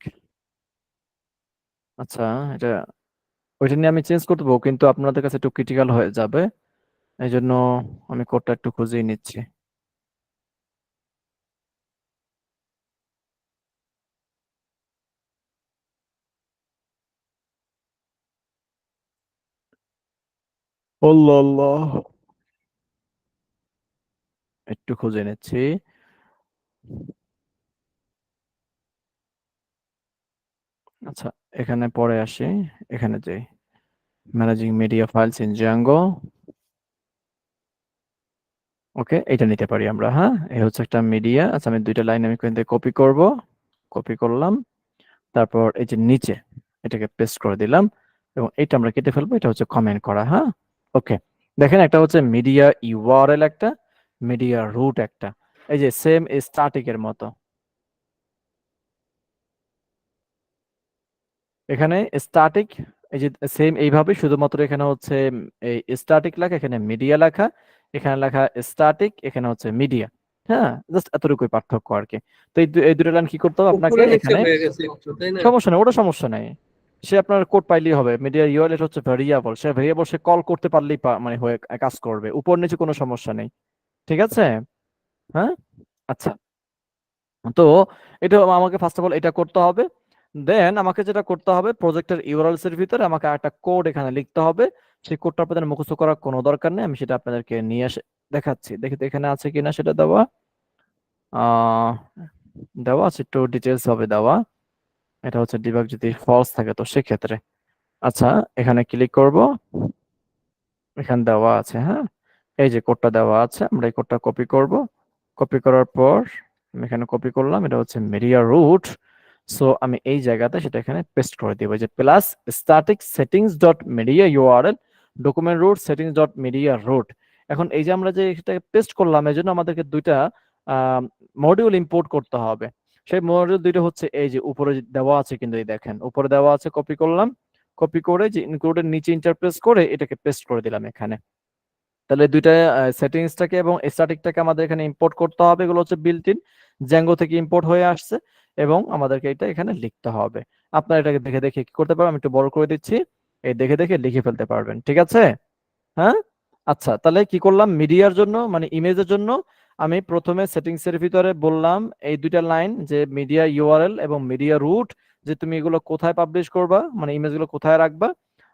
[SPEAKER 1] আচ্ছা, এটা ওইটা নিয়ে আমি চেঞ্জ করতে পারবো, কিন্তু আপনাদের কাছে একটু ক্রিটিক্যাল হয়ে যাবে, এই জন্য আমি কোডটা একটু খুঁজেই নিচ্ছি। আল্লাহ আল্লাহ, একটু খুঁজে নিচ্ছি। আচ্ছা, এখানে পরে আসি, এখানে যাই, managing media files in Django. Okay, এটা নিতে পারি আমরা। হ্যাঁ, এই হচ্ছে একটা মিডিয়া। আচ্ছা, আমি দুইটা লাইন আমি এখান থেকে কপি করব, কপি করলাম, তারপর এই যে নিচে এটাকে পেস্ট করে দিলাম, এবং এটা আমরা কেটে ফেলবো। এটা হচ্ছে কমেন্ট করা। হ্যাঁ, ওকে, দেখেন একটা হচ্ছে মিডিয়া ইউআরএল, একটা মিডিয়া রুট, একটা এই যে সেম স্ট্যাটিক এর মতো। এখানে স্ট্যাটিক, এই যে সেম এইভাবে, শুধুমাত্র এখানে হচ্ছে এই স্ট্যাটিক লেখা, এখানে মিডিয়া লেখা, এখানে লেখা স্ট্যাটিক, এখানে হচ্ছে মিডিয়া। হ্যাঁ, জাস্ট এতটুকুই পার্থক্য আর কি। তো এই দুটো লাইন কি করতে হবে আপনাকে
[SPEAKER 3] উপরে নিচে
[SPEAKER 1] এখানে?
[SPEAKER 3] হয়ে গেছে একটু, তাই না?
[SPEAKER 1] সমস্যা নেই, ওটা সমস্যা নাই। সে আপনার কোড পাইলেই হবে। মিডিয়া ইউআরএল এটা হচ্ছে ভেরিয়েবল, সে ভেরিয়েবল সে কল করতে পারলেই মানে হয়ে কাজ করবে, উপর নিচে কোনো সমস্যা নেই। ঠিক আছে? হ্যাঁ, আচ্ছা। তো এটা আমাকে ফার্স্ট অফ অল এটা করতে হবে। দেন আমাকে যেটা করতে হবে, প্রজেক্টের ইউআরএলস এর ভিতরে আমাকে একটা কোড এখানে লিখতে হবে। সেই কোডটা আপনাদের মুখস্থ করার কোনো দরকার নেই, আমি সেটা আপনাদেরকে নিয়ে এসে দেখাচ্ছি। দেখি তো এখানে আছে কিনা সেটা দেওয়া। আহ দেওয়া আছে, একটু ডিটেলস হবে দেওয়া। এটা হচ্ছে ডিবাগ যদি ফলস থাকে তো সেক্ষেত্রে। আচ্ছা, এখানে ক্লিক করব, এখানে দেওয়া আছে। হ্যাঁ, এই যে কোডটা দেওয়া আছে, আমরা এই কোডটা কপি করব। কপি করার পর আমি এখানে কপি করলাম, এটা হচ্ছে মিডিয়া রুট। সো আমি এই জায়গাতে সেটা এখানে পেস্ট করে দিব, যে plus static settings dot media URL document root settings dot media root. এখন এই যে আমরা যে এটা পেস্ট করলাম, এই জন্য আমাদেরকে দুইটা মডিউল ইম্পোর্ট করতে হবে। সেই মডিউল দুইটা হচ্ছে এই যে উপরে দেওয়া আছে, কিন্তু এই দেখেন উপরে দেওয়া আছে, কপি করলাম, কপি করে যে ইনক্লুডের নিচে ইন্টারপ্রেস করে এটাকে পেস্ট করে দিলাম এখানে। তাহলে দুইটা সেটিংসটাকে এবং স্ট্যাটিকটাকে আমাদের এখানে ইম্পোর্ট করতে হবে। এগুলো হচ্ছে বিল্ট ইন জ্যাঙ্গো থেকে ইম্পোর্ট হয়ে আসছে, এবং আমাদেরকে এটা এখানে লিখতে হবে। আপনারা এটাকে দেখে দেখে কি করতে পারবেন, আমি একটু বড় করে দিচ্ছি, এই দেখে দেখে লিখে ফেলতে পারবেন। ঠিক আছে? হ্যাঁ, আচ্ছা, তাহলে কি করলাম, মিডিয়ার জন্য মানে ইমেজের জন্য আমি প্রথমে সেটিংস এর ভিতরে বললাম এই দুইটা লাইন, যে মিডিয়া ইউআরএল এবং মিডিয়া রুট, যে তুমি এগুলো কোথায় পাবলিশ করবা, মানে ইমেজগুলো কোথায় রাখবা।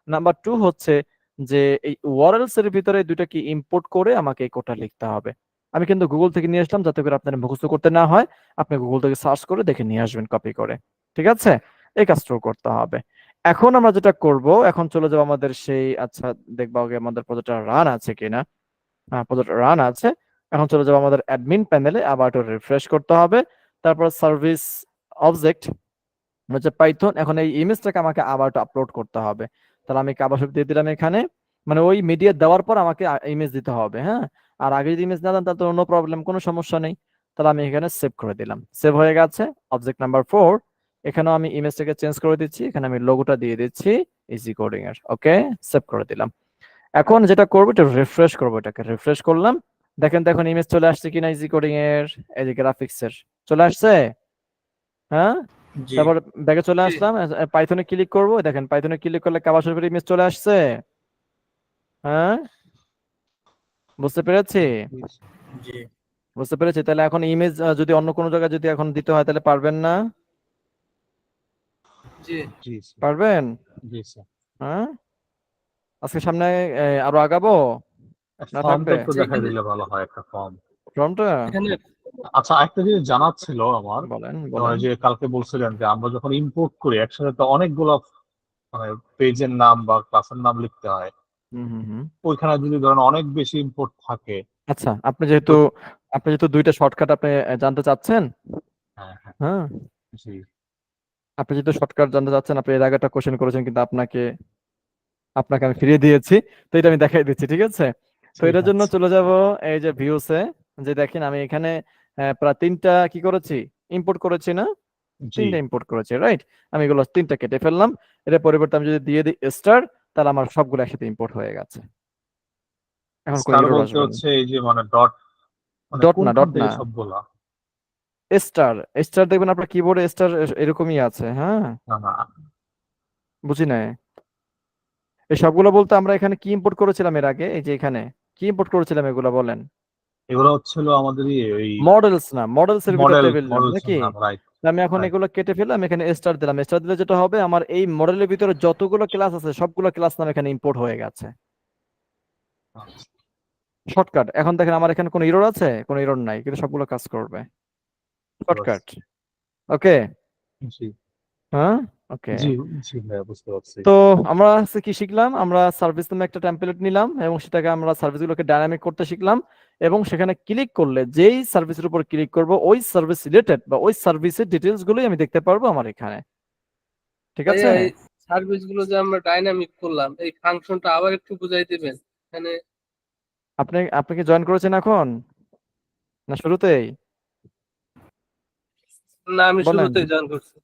[SPEAKER 1] নাম্বার 2 হচ্ছে যে এই ওয়ারেলস এর ভিতরে দুইটা কি ইম্পোর্ট করে আমাকে এই কোডটা লিখতে হবে। আমি কিন্তু গুগল থেকে নিয়ে আসলাম, যাতে করে আপনার মুখস্থ করতে না হয়। আপনি গুগল থেকে সার্চ করে দেখে নিয়ে আসবেন কপি করে। ঠিক আছে? এই কাজটাও করতে হবে। এখন আমরা যেটা করব, এখন চলে যাবো আমাদের সেই, আচ্ছা দেখবো আগে আমাদের প্রজেক্টটা রান আছে কিনা। হ্যাঁ, প্রজেক্ট রান আছে। এখন চলে যাবো আমাদের অ্যাডমিন প্যানেলে, আবার একটু রিফ্রেশ করতে হবে। তারপর সার্ভিস অবজেক্ট হচ্ছে পাইথন। এখন এই ইমেজটাকে আমাকে আবার একটু আপলোড করতে হবে। তাহলে আমি কাবাসব দিয়ে দিলাম এখানে, মানে ওই মিডিয়া দেওয়ার পর আমাকে ইমেজ দিতে হবে। হ্যাঁ, আর আগে যদি ইমেজ না দেন তাহলে তো নো প্রবলেম, কোনো সমস্যা নেই। তাহলে আমি এখানে সেভ করে দিলাম, সেভ হয়ে গেছে। অবজেক্ট নাম্বার 4, এখানেও আমি ইমেজটাকে চেঞ্জ করে দিচ্ছি, এখানে আমি লোগোটা দিয়ে দিচ্ছি ইজি কোডিং এর। ওকে, সেভ করে দিলাম। এখন যেটা করবো, এটা রিফ্রেশ করবো, এটাকে রিফ্রেশ করলাম। দেখেন তো এখন ইমেজ চলে আসছে কিনা ইজি কোডিং এর, এই যে গ্রাফিক্স এর চলে আসছে। হ্যাঁ,
[SPEAKER 3] জি
[SPEAKER 1] তারপর ব্যাগে চলে
[SPEAKER 3] জি
[SPEAKER 1] আসলাম, পাইথনে ক্লিক করব, দেখেন পাইথনে ক্লিক করলে কাবাসের ইমেজ চলে আসছে। হ্যাঁ, বুঝতে পেরেছি,
[SPEAKER 3] জি
[SPEAKER 1] বুঝতে পেরেছি। তাহলে এখন ইমেজ যদি অন্য কোনো জায়গায় যদি এখন দিতে হয় তাহলে পারবেন না?
[SPEAKER 3] জি
[SPEAKER 6] জি স্যার।
[SPEAKER 1] পারবেন?
[SPEAKER 6] জি স্যার।
[SPEAKER 1] হ্যাঁ, আজকে সামনে আরো আগাবো না
[SPEAKER 6] ফর্মটা
[SPEAKER 1] থাকবে
[SPEAKER 6] একটু
[SPEAKER 3] জি,
[SPEAKER 6] দেখা
[SPEAKER 3] এখানে
[SPEAKER 6] দিলে ভালো হয়, একটা ফর্ম।
[SPEAKER 1] ফর্মটা?
[SPEAKER 3] এখানে
[SPEAKER 6] আচ্ছা, একটা জিনিস জানার ছিল আমার।
[SPEAKER 1] বলেন
[SPEAKER 6] তোমার
[SPEAKER 1] বলেন।
[SPEAKER 6] যে কালকে বলছিলেন যে আমরা যখন ইম্পোর্ট করি একসাথে তো অনেকগুলো মানে পেজের নাম বা ক্লাসের নাম লিখতে হয়।
[SPEAKER 1] হুম হুম হুম।
[SPEAKER 6] ওইখানে যদি ধরেন অনেক বেশি ইম্পোর্ট থাকে।
[SPEAKER 1] আচ্ছা,
[SPEAKER 6] তো
[SPEAKER 1] আপনি যেহেতু দুইটা শর্টকাট আপনি জানতে চাচ্ছেন।
[SPEAKER 6] হ্যাঁ হ্যাঁ।
[SPEAKER 1] হ্যাঁ,
[SPEAKER 6] জি।
[SPEAKER 1] আপনি যেহেতু শর্টকাট জানতে চাচ্ছেন, আপনি এর আগে একটা কোশ্চেন করেছেন, কিন্তু আপনাকে আপনাকে আমি ফিরিয়ে দিয়েছি। তো এটা আমি দেখাই দিচ্ছি, ঠিক আছে? তো
[SPEAKER 6] ঠিক
[SPEAKER 1] এটার জন্য
[SPEAKER 6] আছে।
[SPEAKER 1] চলে যাব এই যে ভিউসে, যে দেখেন আমি এখানে প্রায় 3টা কি করেছি, ইম্পোর্ট করেছি না?
[SPEAKER 6] জি।
[SPEAKER 1] 3টা ইম্পোর্ট করেছি, রাইট? আমি এগুলো 3টা কেটে ফেললাম। এর পরিবর্তে আমি যদি দিয়ে দিই স্টার, তাহলে আমার সবগুলো একসাথে ইম্পোর্ট হয়ে গেছে। এখন কোনো
[SPEAKER 6] স্টার
[SPEAKER 1] এরর
[SPEAKER 6] বলতে
[SPEAKER 1] আসবে না।
[SPEAKER 6] হচ্ছে এই যে মানে ডট, মানে
[SPEAKER 1] ডট না,
[SPEAKER 6] কোনখান
[SPEAKER 1] ডট না,
[SPEAKER 6] থেকে সবগুলা?
[SPEAKER 1] স্টার। স্টার দেখবেন আপনার কিবোর্ডে স্টার এরকমই আছে। হ্যাঁ,
[SPEAKER 6] না না।
[SPEAKER 1] বুঝি নাই। এই সবগুলো বলতে আমরা এখানে কি ইম্পোর্ট করেছিলাম এর আগে, এই যে এখানে কি ইম্পোর্ট করেছিলাম এগুলো বলেন?
[SPEAKER 6] এগুলো হচ্ছিল আমাদের ওই
[SPEAKER 1] মডেলস না, মডেলস এর ভিতর
[SPEAKER 6] মডেল
[SPEAKER 1] টেবিল নাম
[SPEAKER 6] মডেল
[SPEAKER 1] নাকি?
[SPEAKER 6] নাম, রাইট
[SPEAKER 1] আমি এখন
[SPEAKER 6] রাইট।
[SPEAKER 1] এগুলো কেটে ফেললাম, এখানে স্টার দিলাম। স্টার দিলে যেটা হবে, আমার এই মডেলের ভিতরে যতগুলো ক্লাস আছে সবগুলো ক্লাস নাম এখানে ইম্পোর্ট হয়ে গেছে। শর্টকাট। এখন দেখেন আমার এখানে কোনো এরর আছে? কোনো এরর নাই, কিন্তু সবগুলো কাজ করবে। শর্টকাট। ওকে।
[SPEAKER 6] জি
[SPEAKER 1] হ্যাঁ, ওকে।
[SPEAKER 6] জি জি ভাইয়া, বুঝতে পারছি।
[SPEAKER 1] তো আমরা আজকে কি শিখলাম? আমরা সার্ভিস নামে একটা টেমপ্লেট নিলাম এবং সেটাকে আমরা সার্ভিসগুলোকে ডাইনামিক করতে শিখলাম, এবং সেখানে ক্লিক করলে যেই সার্ভিসের উপর ক্লিক করব ওই সার্ভিস রিলেটেড বা ওই সার্ভিসের ডিটেলস গুলোই আমি দেখতে পারবো আমার এখানে। ঠিক আছে?
[SPEAKER 3] ভাইয়া এই সার্ভিস গুলো যে আমরা ডাইনামিক করলাম, এই ফাংশনটা আবার একটু বুঝাই দিবেন এখানে?
[SPEAKER 1] আপনি আপনি কি জয়েন করেছেন এখন, না শুরুতেই?
[SPEAKER 3] না, আমি
[SPEAKER 1] বলেন।
[SPEAKER 3] শুরুতেই জয়েন করছি।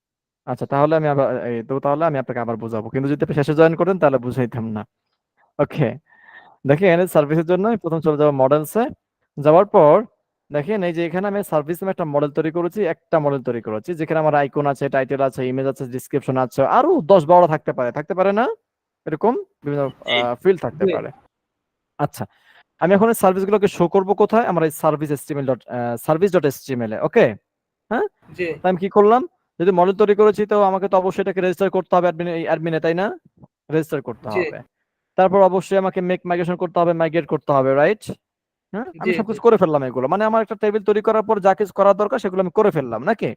[SPEAKER 1] আচ্ছা, তাহলে আমি আবার তাহলে আমি আপনাকে আবার বুঝাবো, কিন্তু যদি আপনি শেষে জয়েন করেন তাহলে বুঝাইতাম না। ওকে, দেখেন সার্ভিসের জন্য আমি প্রথম চলে যাবো মডেলসে। যাওয়ার পর দেখেন এই যে এখানে আমি সার্ভিস নামে একটা মডেল তৈরি করেছি, একটা মডেল তৈরি করেছি যেখানে আমার আইকন আছে, টাইটেল আছে, ইমেজ আছে, ডিসক্রিপশন আছে, আরো 10-12 থাকতে পারে না? এরকম বিভিন্ন ফিল্ড থাকতে
[SPEAKER 3] জি।
[SPEAKER 1] পারে। আচ্ছা, আমি এখন সার্ভিস গুলোকে শো করবো কোথায়? আমার এই সার্ভিস ডট এসটিএমএল এ। ওকে, হ্যাঁ।
[SPEAKER 3] জি
[SPEAKER 1] তাই আমি কি করলাম? যদি মডেল তৈরি করেছি তো আমাকে তো অবশ্যই এটাকে রেজিস্টার করতে হবে অ্যাডমিনে, তাই না? রেজিস্টার করতে
[SPEAKER 3] জি
[SPEAKER 1] হবে। তারপর অবশ্যই আমাকে মেক মাইগ্রেশন করতে হবে, মাইগ্রেট করতে হবে, রাইট? হ্যাঁ, আমি
[SPEAKER 3] জি জি
[SPEAKER 1] সবকিছু করে ফেললাম এগুলো, মানে আমার একটা টেবিল তৈরি করার পর যা কিছু করার দরকার সেগুলো আমি করে ফেললাম নাকি?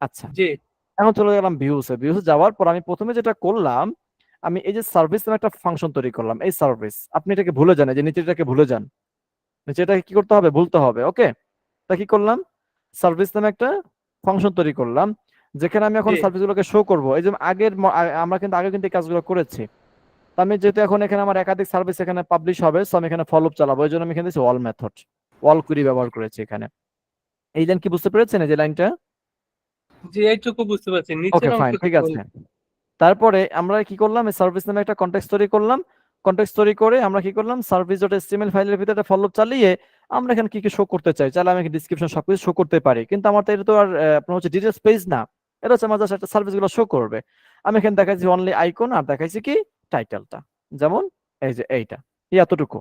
[SPEAKER 1] আচ্ছা,
[SPEAKER 3] জি
[SPEAKER 1] এখন চলে গেলাম ভিউসে যাওয়ার পর আমি প্রথমে যেটা করলাম, আমি এই যে সার্ভিস নামে একটা ফাংশন তৈরি করলাম। এই সার্ভিস, আপনি এটাকে ভুলে যান, এই যে নিচেটাকে ভুলে যান, নিচেটাকে কি করতে হবে? ভুলতে হবে। ওকে, তা কি করলাম? সার্ভিস নামে একটা ফাংশন তৈরি করলাম যেখানে আমি এখন
[SPEAKER 3] জি
[SPEAKER 1] সার্ভিসগুলোকে শো করব। এই যে আমরা কিন্তু আগে কিন্তু এই কাজগুলো করেছি। তো আমি যেহেতু এখন এখানে আমার একাধিক সার্ভিস এখানে পাবলিশ হবে, সো আমি এখানে ফলো আপ চালাবো, এই জন্য আমি এখানে দিচ্ছি অল মেথড, অল কুইরি ব্যবহার করেছি এখানে। এই লাইন কি বুঝতে পেরেছেন, এই যে লাইনটা?
[SPEAKER 3] জি এইটুকু বুঝতে পারছি,
[SPEAKER 1] ওকে,
[SPEAKER 3] নিচের
[SPEAKER 1] ফাইন,
[SPEAKER 3] অংশটা
[SPEAKER 1] ঠিক
[SPEAKER 3] একটু
[SPEAKER 1] আছে। তারপরে আমরা কি করলাম? এই সার্ভিস নামে একটা কনটেক্সট তৈরি করলাম। কনটেক্সট তৈরি করে আমরা কি করলাম? সার্ভিস ডট এচটিএমএল ফাইলের ভিতরে ফলো চালিয়ে আমরা এখানে কি কি শো করতে চাই, চাইলে আমি ডিসক্রিপশন সবকিছু শো করতে পারি, কিন্তু আমার তো এটা তো আর আপনার হচ্ছে ডিটেলস পেজ না। এটা হচ্ছে আমার জাস্ট একটা সার্ভিস গুলো শো করবে। আমি এখানে দেখাইছি অনলি আইকন, আর দেখাইছি কি টাইটেলটা, যেমন এই যে এইটা, এতটুকু।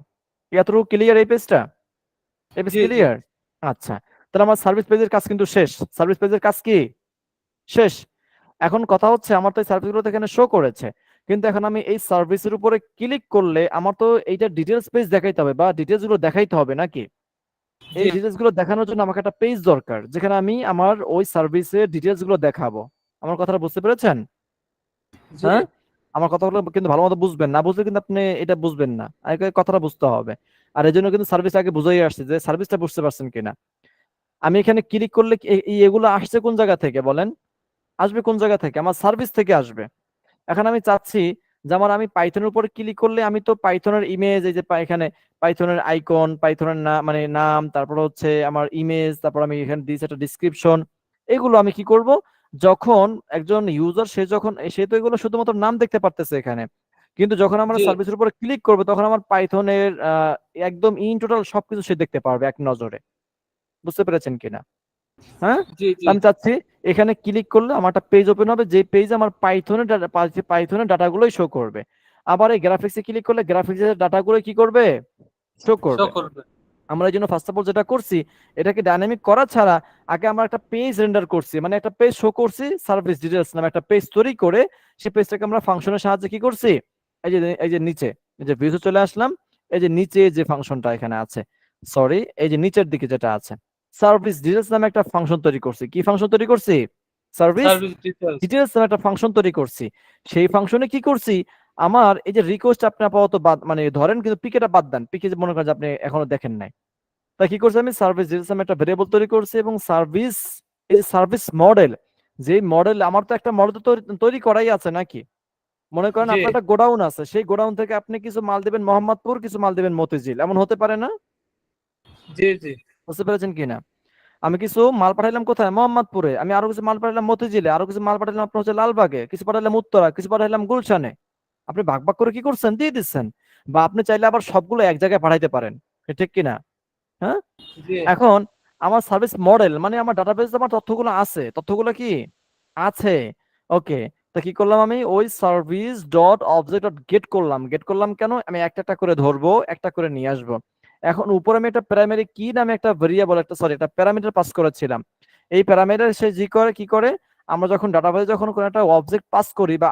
[SPEAKER 1] এতটুকু ক্লিয়ার? এই পেজটা, এই পেজ
[SPEAKER 3] জি জি
[SPEAKER 1] ক্লিয়ার? আচ্ছা, তাহলে আমার সার্ভিস পেজের কাজ কিন্তু শেষ। সার্ভিস পেজের কাজ কি শেষ। এখন কথা হচ্ছে আমার তো এই সার্ভিসগুলো তো এখানে শো করেছে, কিন্তু এখন আমি এই সার্ভিসের উপরে ক্লিক করলে আমার তো এইটা ডিটেলস পেজ দেখাইতে হবে বা ডিটেলস গুলো দেখাইতে হবে নাকি? এই
[SPEAKER 3] জি
[SPEAKER 1] ডিটেলস গুলো দেখানোর জন্য আমাকে একটা পেজ দরকার যেখানে আমি আমার ওই সার্ভিসের ডিটেলস গুলো দেখাবো। আমার কথাটা বুঝতে পেরেছেন?
[SPEAKER 3] জি
[SPEAKER 1] হ্যাঁ, আমার কথাগুলো কিন্তু ভালো মতো বুঝবেন, না বুঝলে কিন্তু আপনি এটা বুঝবেন না, আগে কথাটা বুঝতে হবে। আর এই জন্য কিন্তু সার্ভিস আগে বুঝাই আসছে যে সার্ভিসটা বুঝতে পারছেন কিনা। আমি এখানে ক্লিক করলে এগুলো আসছে কোন জায়গা থেকে বলেন? আসবে কোন জায়গা থেকে? আমার সার্ভিস থেকে আসবে। এখন আমি চাচ্ছি যে আমি পাইথনের উপর ক্লিক করলে আমি তো পাইথনের ইমেজ, এই যে এখানে পাইথনের আইকন, পাইথনের মানে নাম, তারপর হচ্ছে আমার ইমেজ, তারপর আমি এখানে দিয়েছি একটা ডিসক্রিপশন, এগুলো আমি কি করব? যখন একজন ইউজার সে তো এগুলো শুধুমাত্র নাম দেখতে পারতেছে এখানে, কিন্তু যখন আমরা
[SPEAKER 3] জি
[SPEAKER 1] সার্ভিসের উপর ক্লিক করবো তখন আমার পাইথনের একদম ইন টোটাল সবকিছু সে দেখতে পারবে এক নজরে। বুঝতে পেরেছেন কিনা? হ্যাঁ,
[SPEAKER 3] জি জি
[SPEAKER 1] আমি চাচ্ছি এখানে ক্লিক করলে আমার একটা পেজ ওপেন হবে, যে পেজে আমার পাইথনের ডাটাগুলোই শো করবে। আবার এই গ্রাফিক্সে ক্লিক করলে গ্রাফিক্সের ডাটাগুলো কি করবে? শো
[SPEAKER 3] শো
[SPEAKER 1] করবে।
[SPEAKER 3] করবে।
[SPEAKER 1] আমরা এই জন্য ফার্স্ট অফ অল যেটা করছি, এটাকে ডাইনামিক করা ছাড়া আগে আমরা একটা পেজ রেন্ডার করছি, মানে একটা পেজ শো করছি, সার্ভিস ডিটেইলস নামে একটা পেজ তৈরি করে সেই পেজটাকে আমরা ফাংশনের সাহায্যে কি করছি? এই যে নিচে, এই যে ভিউতে চলে আসলাম, এই যে নিচে যে ফাংশনটা এখানে আছে, সরি এই যে নিচের দিকে যেটা আছে, সার্ভিস ডিটেইলস নামে একটা ফাংশন তৈরি করছি। কি ফাংশন তৈরি করছি? Service
[SPEAKER 3] service details.
[SPEAKER 1] ডিটেইলস নামে একটা ফাংশন তৈরি করছি। সেই ফাংশনে কি করছি? আমার এই যে রিকোয়েস্ট আপনি আপাতত বাদ, মানে ধরেন, কিন্তু পিকেটা বাদ দেন, পিকে যে মনে করেন যে আপনি এখনো দেখেন নাই, তাই কি করছি? আমি সার্ভিস ডিটেইলস নামে একটা ভেরিয়েবল তৈরি করছি, এবং সার্ভিস, এই সার্ভিস মডেল, যে মডেল আমার তো একটা মডেল তৈরি করাই আছে নাকি? মনে করেন
[SPEAKER 3] জি
[SPEAKER 1] আপনার একটা গোডাউন আছে, সেই গোডাউন থেকে আপনি কিছু মাল দিবেন মোহাম্মদপুর, কিছু মাল দিবেন মতিঝিল, এমন হতে পারে না?
[SPEAKER 3] জি জি
[SPEAKER 1] বুঝতে পেরেছেন কিনা? আমি কিছু মাল পাঠাইলাম কোথায়? মোহাম্মদপুরে। আমি আরো কিছু মাল পাঠাইলাম মতিঝিলে, আরো কিছু মাল পাঠাইলাম আপনার হচ্ছে লালবাগে, কিছু পাঠাইলাম উত্তরা, কিছু পাঠাইলাম গুলশানে। আপনি ভাগ ভাগ করে কি করছেন? দিয়ে দিচ্ছেন। বা আপনি চাইলে আবার সবগুলো এক জায়গায় পাঠাইতে পারেন, ঠিক কিনা? হ্যাঁ,
[SPEAKER 3] জি
[SPEAKER 1] এখন আমার সার্ভিস মডেল মানে আমার ডাটাবেসে আমার তথ্যগুলো আছে, তথ্যগুলো কি আছে? ওকে, তো কি করলাম? আমি ওই service dot object dot gate করলাম কেন? আমি একটা একটা করে ধরবো, একটা করে নিয়ে আসবো। এখন উপরে আমি একটা প্রাইমারি কি নামে একটা ভেরিয়েবল, একটা প্যারামিটার পাস করেছিলাম। এই প্যারামিটার সে কি করে, আমরা যখন ডাটাবেসে যখন কোনো একটা অবজেক্ট পাস করি বা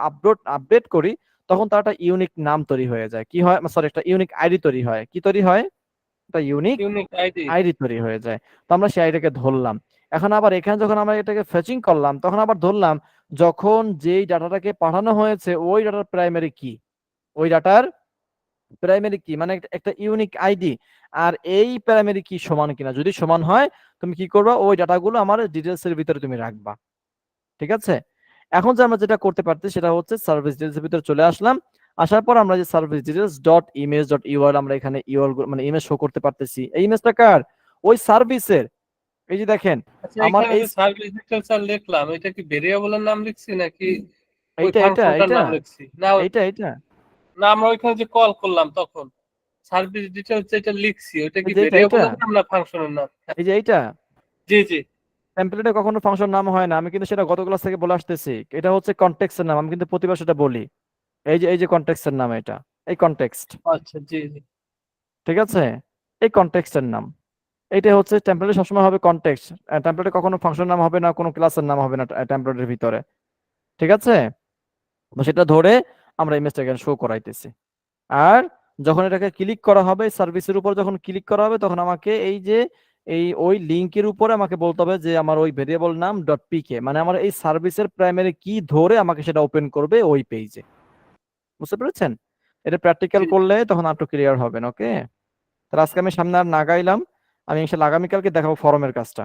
[SPEAKER 1] আপডেট করি, তখন তার একটা ইউনিক নাম তৈরি হয়ে যায়। কি হয়? একটা ইউনিক আইডি তৈরি হয়। কি তৈরি হয়? একটা ইউনিক
[SPEAKER 3] ইউনিক আইডি।
[SPEAKER 1] আইডি তৈরি হয়ে যায়। তো আমরা সেই আইডিটাকে ধরলাম। এখন আবার এখানে যখন আমরা এটাকে ফেচিং করলাম তখন আবার ধরলাম যখন যেই ডাটাটাকে পাঠানো হয়েছে ওই ডাটার প্রাইমারি কি, ওই ডাটার প্রাইমারি কি মানে একটা ইউনিক আইডি, আর এই প্রাইমারি কি সমান কিনা, যদি সমান হয় তুমি কি করবা, ওই ডাটাগুলো আমার ডিটেলস এর ভিতরে তুমি রাখবা। ঠিক আছে, এখন যে আমরা যেটা করতে পারছি সেটা হচ্ছে সার্ভিস ডিটেলস এর ভিতরে চলে আসলাম। আসার পর আমরা যে service details dot image dot URL আমরা এখানে ইউআরএল মানে ইমেজ শো করতে পারতেছি। এই ইমেজটা কার, ওই সার্ভিসের। এই যে দেখেন
[SPEAKER 3] আচ্ছা
[SPEAKER 1] আমার
[SPEAKER 3] এখানে
[SPEAKER 1] এই
[SPEAKER 3] যে সার্ভিস ডিটেইলস আর লিখলাম এটা কি ভেরিয়েবলের নাম লিখছি নাকি ওই
[SPEAKER 1] এইটা
[SPEAKER 3] ফাংশনটার নাম লিখছি? না
[SPEAKER 1] এইটা
[SPEAKER 3] না আমরা ওইখানে যে কল করলাম তখন সার্ভিস ডিটেইলস যেটা লিখছি ওইটা কি
[SPEAKER 1] এই যে এইটা
[SPEAKER 3] ভেরিয়েবলের নাম না ফাংশনের নাম?
[SPEAKER 1] এই যে এইটা
[SPEAKER 3] জি জি
[SPEAKER 1] টেমপ্লেটে কখনো ফাংশন নাম হয় না, আমি কিন্তু সেটা গত ক্লাস থেকে বলে আসতেছি। এটা হচ্ছে কনটেক্সটের নাম, আমি কিন্তু প্রতিবার সেটা বলি। এই যে কনটেক্সটের নাম, এটা এই কনটেক্সট।
[SPEAKER 3] আচ্ছা জি জি
[SPEAKER 1] ঠিক আছে, এই কনটেক্সটের নাম। এইটা হচ্ছে টেমপ্লেটে সবসময় হবে কনটেক্সট, টেমপ্লেটে কখনো ফাংশন নাম হবে না, কোনো ক্লাসের নাম হবে না টেমপ্লেটের ভিতরে। ঠিক আছে, তো সেটা ধরে আমরা ইমেজটা এখানে শো করাইতেছি। আর যখন এটাকে ক্লিক করা হবে সার্ভিসের উপর, যখন ক্লিক করা হবে তখন আমাকে এই যে ওই লিংকের উপরে আমাকে বলতে হবে যে আমার ওই ভেরিয়েবল নাম ডট পিকে, মানে আমার এই সার্ভিসের প্রাইমারি কি ধরে আমাকে সেটা ওপেন করবে ওই পেজে। বুঝতে পেরেছেন? এটা প্র্যাকটিক্যাল
[SPEAKER 3] জি।
[SPEAKER 1] করলে তখন একটু ক্লিয়ার হবেন। ওকে, তাহলে আজকে আমি সামনে আর না গাইলাম, আমি ইনশাল্লাহ আগামীকালকে দেখাবো ফরমের কাজটা।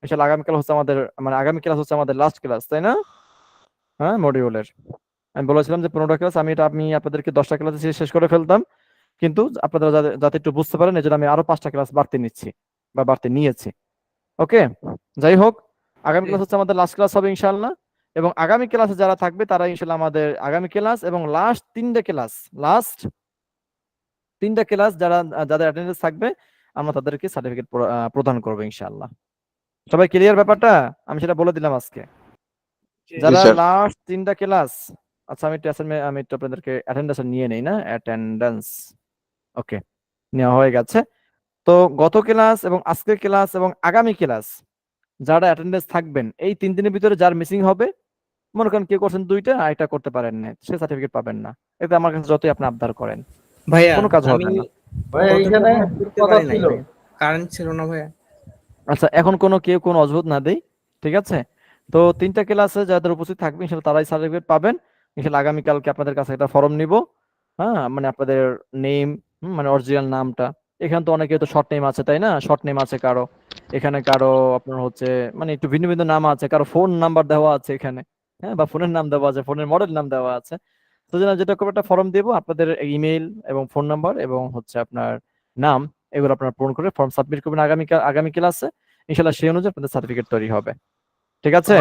[SPEAKER 1] ইনশাল্লাহ আগামীকাল হচ্ছে আমাদের মানে আগামী ক্লাস হচ্ছে আমাদের লাস্ট ক্লাস, তাই না? হ্যাঁ, মডিউলের আমি বলেছিলাম যে 15টা ক্লাস, আমি আপনাদেরকে 10টা ক্লাসে শেষ করে ফেলতাম, কিন্তু আপনারা যাতে একটু বুঝতে পারেন এজন্য আমি আরো 5টা ক্লাস বাড়তে নিচ্ছি বা বাড়তে নিয়েছি। ওকে, যাই হোক, আগামী ক্লাস হচ্ছে আমাদের লাস্ট ক্লাস হবে ইনশাআল্লাহ, এবং আগামী ক্লাসে যারা থাকবে তারা ইনশাআল্লাহ আমাদের আগামী ক্লাস এবং লাস্ট 3টা ক্লাস যাদের অ্যাটেন্ডেন্স থাকবে আমরা তাদেরকে সার্টিফিকেট প্রদান করবো ইনশাআল্লাহ। সবাই ক্লিয়ার ব্যাপারটা? আমি সেটা বলে দিলাম আজকে। যারা লাস্ট 3টা ক্লাস, আচ্ছা আমি একটু আপনাদেরকে অ্যাটেন্ডেন্স নিয়ে নেই না, অ্যাটেন্ডেন্স। ওকে, নেওয়া হয়ে গেছে। তো গত ক্লাস এবং আজকের ক্লাস এবং আগামী ক্লাস যারা অ্যাটেন্ডেন্স থাকবেন এই 3 দিনের ভিতরে যার মিসিং হবে, মনে করেন কেউ করছেন 2টা আর একটা করতে পারেন না, সে সার্টিফিকেট পাবেন না। এতে আমার কাছে যতই আপনি আবদার করেন
[SPEAKER 5] ভাইয়া
[SPEAKER 1] কোনো কাজ হবে
[SPEAKER 5] আমি
[SPEAKER 1] না।
[SPEAKER 4] ভাইয়া
[SPEAKER 5] গত
[SPEAKER 4] এইখানে
[SPEAKER 5] ক্লাসে করতে
[SPEAKER 4] কথা
[SPEAKER 5] পারি নাই
[SPEAKER 4] ছিল।
[SPEAKER 5] ভাইয়া, কারেন্ট ছিল না ভাইয়া।
[SPEAKER 1] আচ্ছা, এখন কেউ কোনো অজুহাত না দেই, ঠিক আছে? তো 3টা ক্লাসে যাদের উপস্থিত থাকবে ইনশাআল্লাহ তারাই সার্টিফিকেট পাবেন ইনশাআল্লাহ। আগামীকালকে আপনাদের কাছে একটা ফর্ম নিব, হ্যাঁ, মানে আপনাদের নেম, মানে অরিজিনাল নামটা। এখানে তো অনেকে তো শর্ট নেম আছে, তাই না? শর্ট নেম আছে কারো, এখানে কারো আপনার হচ্ছে মানে একটু ভিন্ন ভিন্ন নাম আছে, কারো ফোন নাম্বার দেওয়া আছে এখানে, হ্যাঁ, বা ফোনের নাম দেওয়া আছে, ফোনের মডেল নাম দেওয়া আছে। তো যেটা করে একটা ফর্ম দেবো, আপনাদের ইমেল এবং ফোন নাম্বার এবং হচ্ছে আপনার নাম, এগুলো আপনারা পূরণ করে ফর্ম সাবমিট করবেন আগামী ক্লাসে ইনশাআল্লাহ। সেই অনুযায়ী আপনাদের সার্টিফিকেট তৈরি হবে। ঠিক আছে?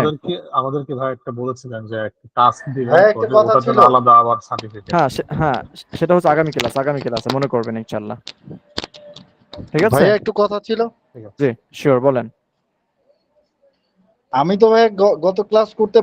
[SPEAKER 6] আমাদেরকে ভাই একটা বলেছিলেন যে একটা টাস্ক দিবেন,
[SPEAKER 4] ভাই, একটা কথা
[SPEAKER 6] ওটার জন্য
[SPEAKER 4] ছিল।
[SPEAKER 6] আলাদা আবার সার্টিফিকেট।
[SPEAKER 1] হ্যাঁ, সেটা হচ্ছে আগামী ক্লাসে মনে করবেন ইনশাআল্লাহ। ঠিক আছে,
[SPEAKER 4] ভাইয়া একটু কথা ছিল।
[SPEAKER 1] জি শিওর, বলেন।
[SPEAKER 4] আমি তো ভাই গত ক্লাস করতে